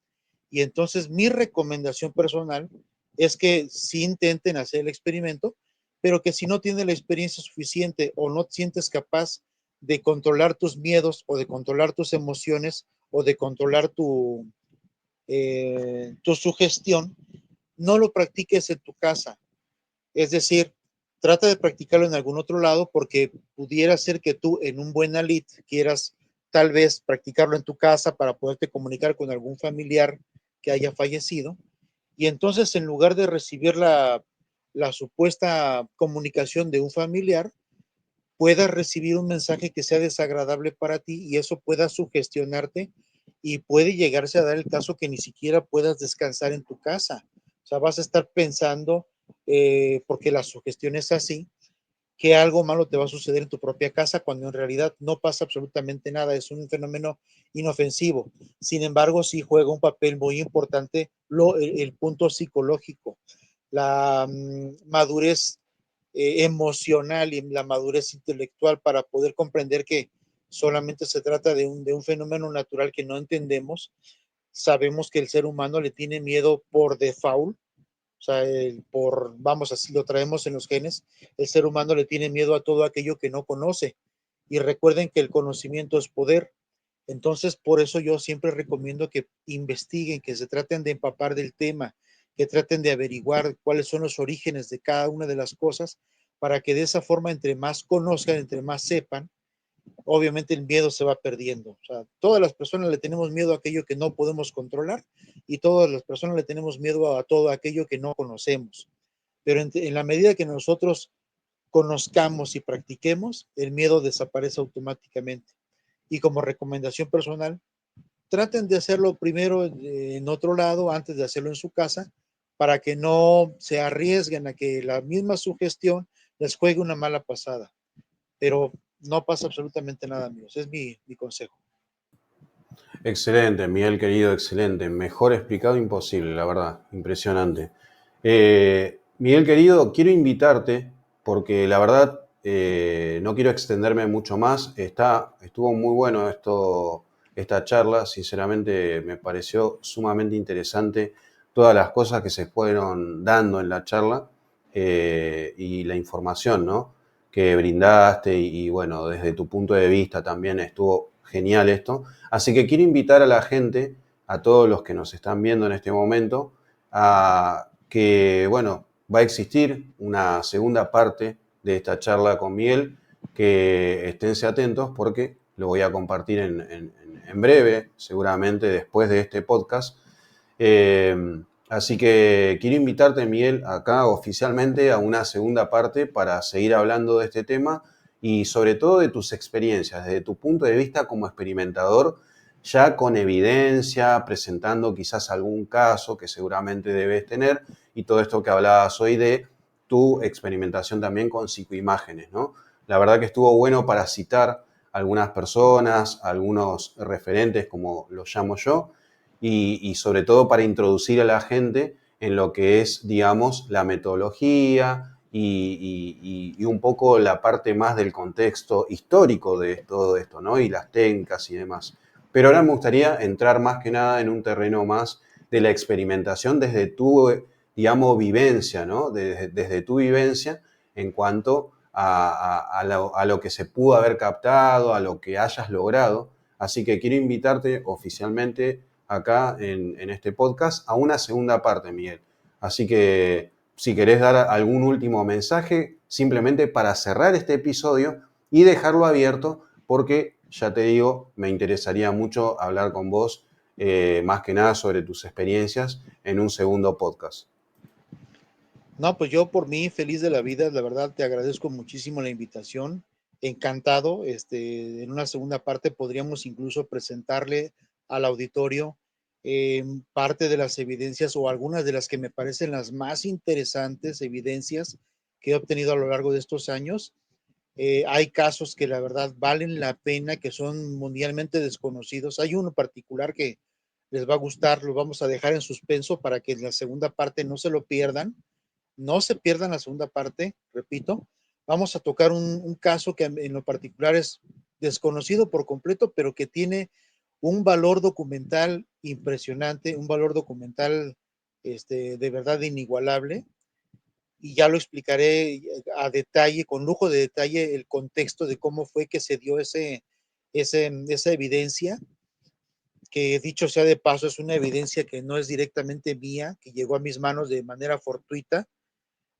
y entonces mi recomendación personal es que sí intenten hacer el experimento, pero que si no tienes la experiencia suficiente o no te sientes capaz de controlar tus miedos o de controlar tus emociones o de controlar tu sugestión, no lo practiques en tu casa. Es decir, trata de practicarlo en algún otro lado porque pudiera ser que tú en un buen alit quieras tal vez practicarlo en tu casa para poderte comunicar con algún familiar que haya fallecido. Y entonces en lugar de recibir la supuesta comunicación de un familiar, puedas recibir un mensaje que sea desagradable para ti y eso pueda sugestionarte y puede llegarse a dar el caso que ni siquiera puedas descansar en tu casa. O sea, vas a estar pensando, porque la sugestión es así, que algo malo te va a suceder en tu propia casa cuando en realidad no pasa absolutamente nada, es un fenómeno inofensivo. Sin embargo, sí juega un papel muy importante el punto psicológico, la madurez emocional y la madurez intelectual para poder comprender que solamente se trata de un fenómeno natural que no entendemos. Sabemos que el ser humano le tiene miedo por default, o sea, vamos, así lo traemos en los genes, el ser humano le tiene miedo a todo aquello que no conoce. Y recuerden que el conocimiento es poder. Entonces, por eso yo siempre recomiendo que investiguen, que se traten de empapar del tema, que traten de averiguar cuáles son los orígenes de cada una de las cosas, para que de esa forma, entre más conozcan, entre más sepan, obviamente el miedo se va perdiendo. O sea, todas las personas le tenemos miedo a aquello que no podemos controlar y todas las personas le tenemos miedo a todo aquello que no conocemos. Pero en la medida que nosotros conozcamos y practiquemos, el miedo desaparece automáticamente. Y como recomendación personal, traten de hacerlo primero en otro lado antes de hacerlo en su casa, para que no se arriesguen a que la misma sugestión les juegue una mala pasada. Pero no pasa absolutamente nada, amigos. Es mi consejo. Excelente, Miguel querido, excelente. Mejor explicado imposible, la verdad. Impresionante. Miguel querido, quiero invitarte, porque la verdad no quiero extenderme mucho más. Estuvo muy bueno esta charla. Sinceramente me pareció sumamente interesante todas las cosas que se fueron dando en la charla y la información, ¿no?, que brindaste y bueno, desde tu punto de vista también estuvo genial esto. Así que quiero invitar a la gente, a todos los que nos están viendo en este momento, a que, bueno, va a existir una segunda parte de esta charla con Miguel, que esténse atentos porque lo voy a compartir en breve, seguramente después de este podcast. Así que quiero invitarte, Miguel, acá oficialmente a una segunda parte para seguir hablando de este tema y sobre todo de tus experiencias, desde tu punto de vista como experimentador, ya con evidencia, presentando quizás algún caso que seguramente debes tener y todo esto que hablabas hoy de tu experimentación también con psicoimágenes, ¿no? La verdad que estuvo bueno para citar a algunas personas, algunos referentes, como los llamo yo, y sobre todo para introducir a la gente en lo que es, digamos, la metodología y un poco la parte más del contexto histórico de todo esto, ¿no? Y las técnicas y demás. Pero ahora me gustaría entrar más que nada en un terreno más de la experimentación desde tu, digamos, vivencia, ¿no? Desde tu vivencia en cuanto a lo que se pudo haber captado, a lo que hayas logrado. Así que quiero invitarte oficialmente acá en este podcast a una segunda parte, Miguel. Así que si querés dar algún último mensaje, simplemente para cerrar este episodio y dejarlo abierto, porque ya te digo, me interesaría mucho hablar con vos, más que nada sobre tus experiencias en un segundo podcast. No, pues yo por mí feliz de la vida, la verdad te agradezco muchísimo la invitación, encantado. En una segunda parte podríamos incluso presentarle al auditorio parte de las evidencias o algunas de las que me parecen las más interesantes evidencias que he obtenido a lo largo de estos años. Hay casos que la verdad valen la pena, que son mundialmente desconocidos. Hay uno particular que les va a gustar, lo vamos a dejar en suspenso para que en la segunda parte no se lo pierdan. No se pierdan la segunda parte, repito. Vamos a tocar un caso que en lo particular es desconocido por completo, pero que tiene un valor documental impresionante, un valor documental de verdad inigualable. Y ya lo explicaré a detalle, con lujo de detalle, el contexto de cómo fue que se dio esa evidencia, que dicho sea de paso, es una evidencia que no es directamente mía, que llegó a mis manos de manera fortuita,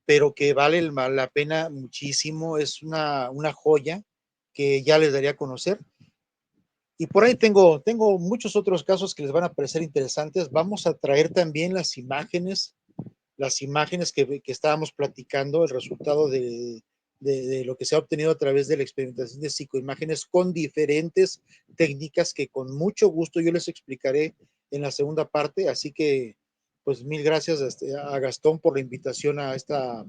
pero que vale la pena muchísimo. Es una joya que ya les daría a conocer. Y por ahí tengo muchos otros casos que les van a parecer interesantes. Vamos a traer también las imágenes que estábamos platicando, el resultado de lo que se ha obtenido a través de la experimentación de psicoimágenes con diferentes técnicas que con mucho gusto yo les explicaré en la segunda parte. Así que, pues mil gracias a Gastón por la invitación a esta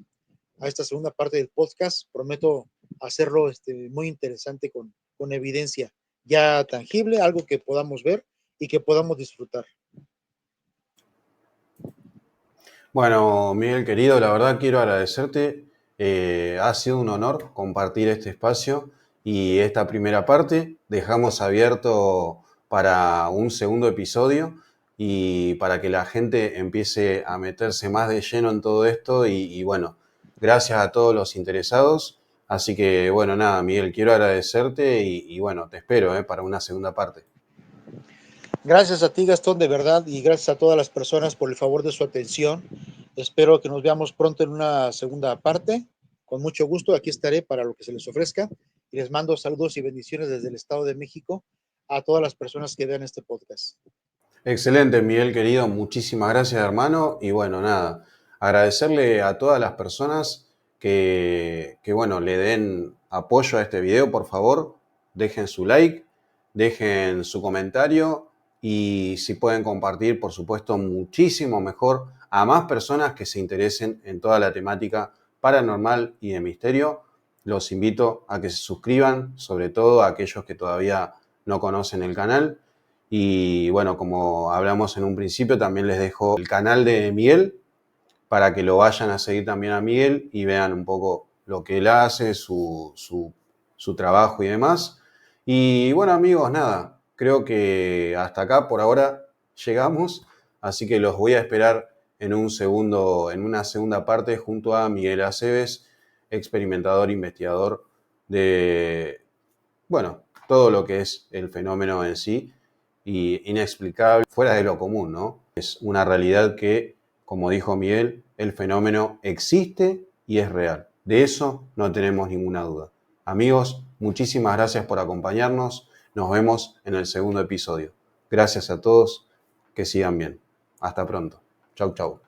segunda parte del podcast. Prometo hacerlo muy interesante con evidencia ya tangible, algo que podamos ver y que podamos disfrutar. Bueno, Miguel querido, la verdad quiero agradecerte. Ha sido un honor compartir este espacio y esta primera parte. Dejamos abierto para un segundo episodio y para que la gente empiece a meterse más de lleno en todo esto y bueno, gracias a todos los interesados. Así que bueno, nada, Miguel, quiero agradecerte y bueno, te espero para una segunda parte. Gracias a ti, Gastón, de verdad, y gracias a todas las personas por el favor de su atención. Espero que nos veamos pronto en una segunda parte. Con mucho gusto, aquí estaré para lo que se les ofrezca. Y les mando saludos y bendiciones desde el Estado de México a todas las personas que vean este podcast. Excelente, Miguel querido, muchísimas gracias, hermano. Y bueno, nada, agradecerle a todas las personas bueno, le den apoyo a este video, por favor. Dejen su like, dejen su comentario y si pueden compartir, por supuesto, muchísimo mejor a más personas que se interesen en toda la temática paranormal y de misterio. Los invito a que se suscriban, sobre todo a aquellos que todavía no conocen el canal. Y bueno, como hablamos en un principio, también les dejo el canal de Miguel para que lo vayan a seguir también a Miguel y vean un poco lo que él hace, su trabajo y demás. Y bueno, amigos, nada, creo que hasta acá por ahora llegamos, así que los voy a esperar en una segunda parte junto a Miguel Aceves, experimentador, investigador de, bueno, todo lo que es el fenómeno en sí y inexplicable, fuera de lo común, ¿no? Es una realidad que, como dijo Miguel, el fenómeno existe y es real. De eso no tenemos ninguna duda. Amigos, muchísimas gracias por acompañarnos. Nos vemos en el segundo episodio. Gracias a todos. Que sigan bien. Hasta pronto. Chau, chau.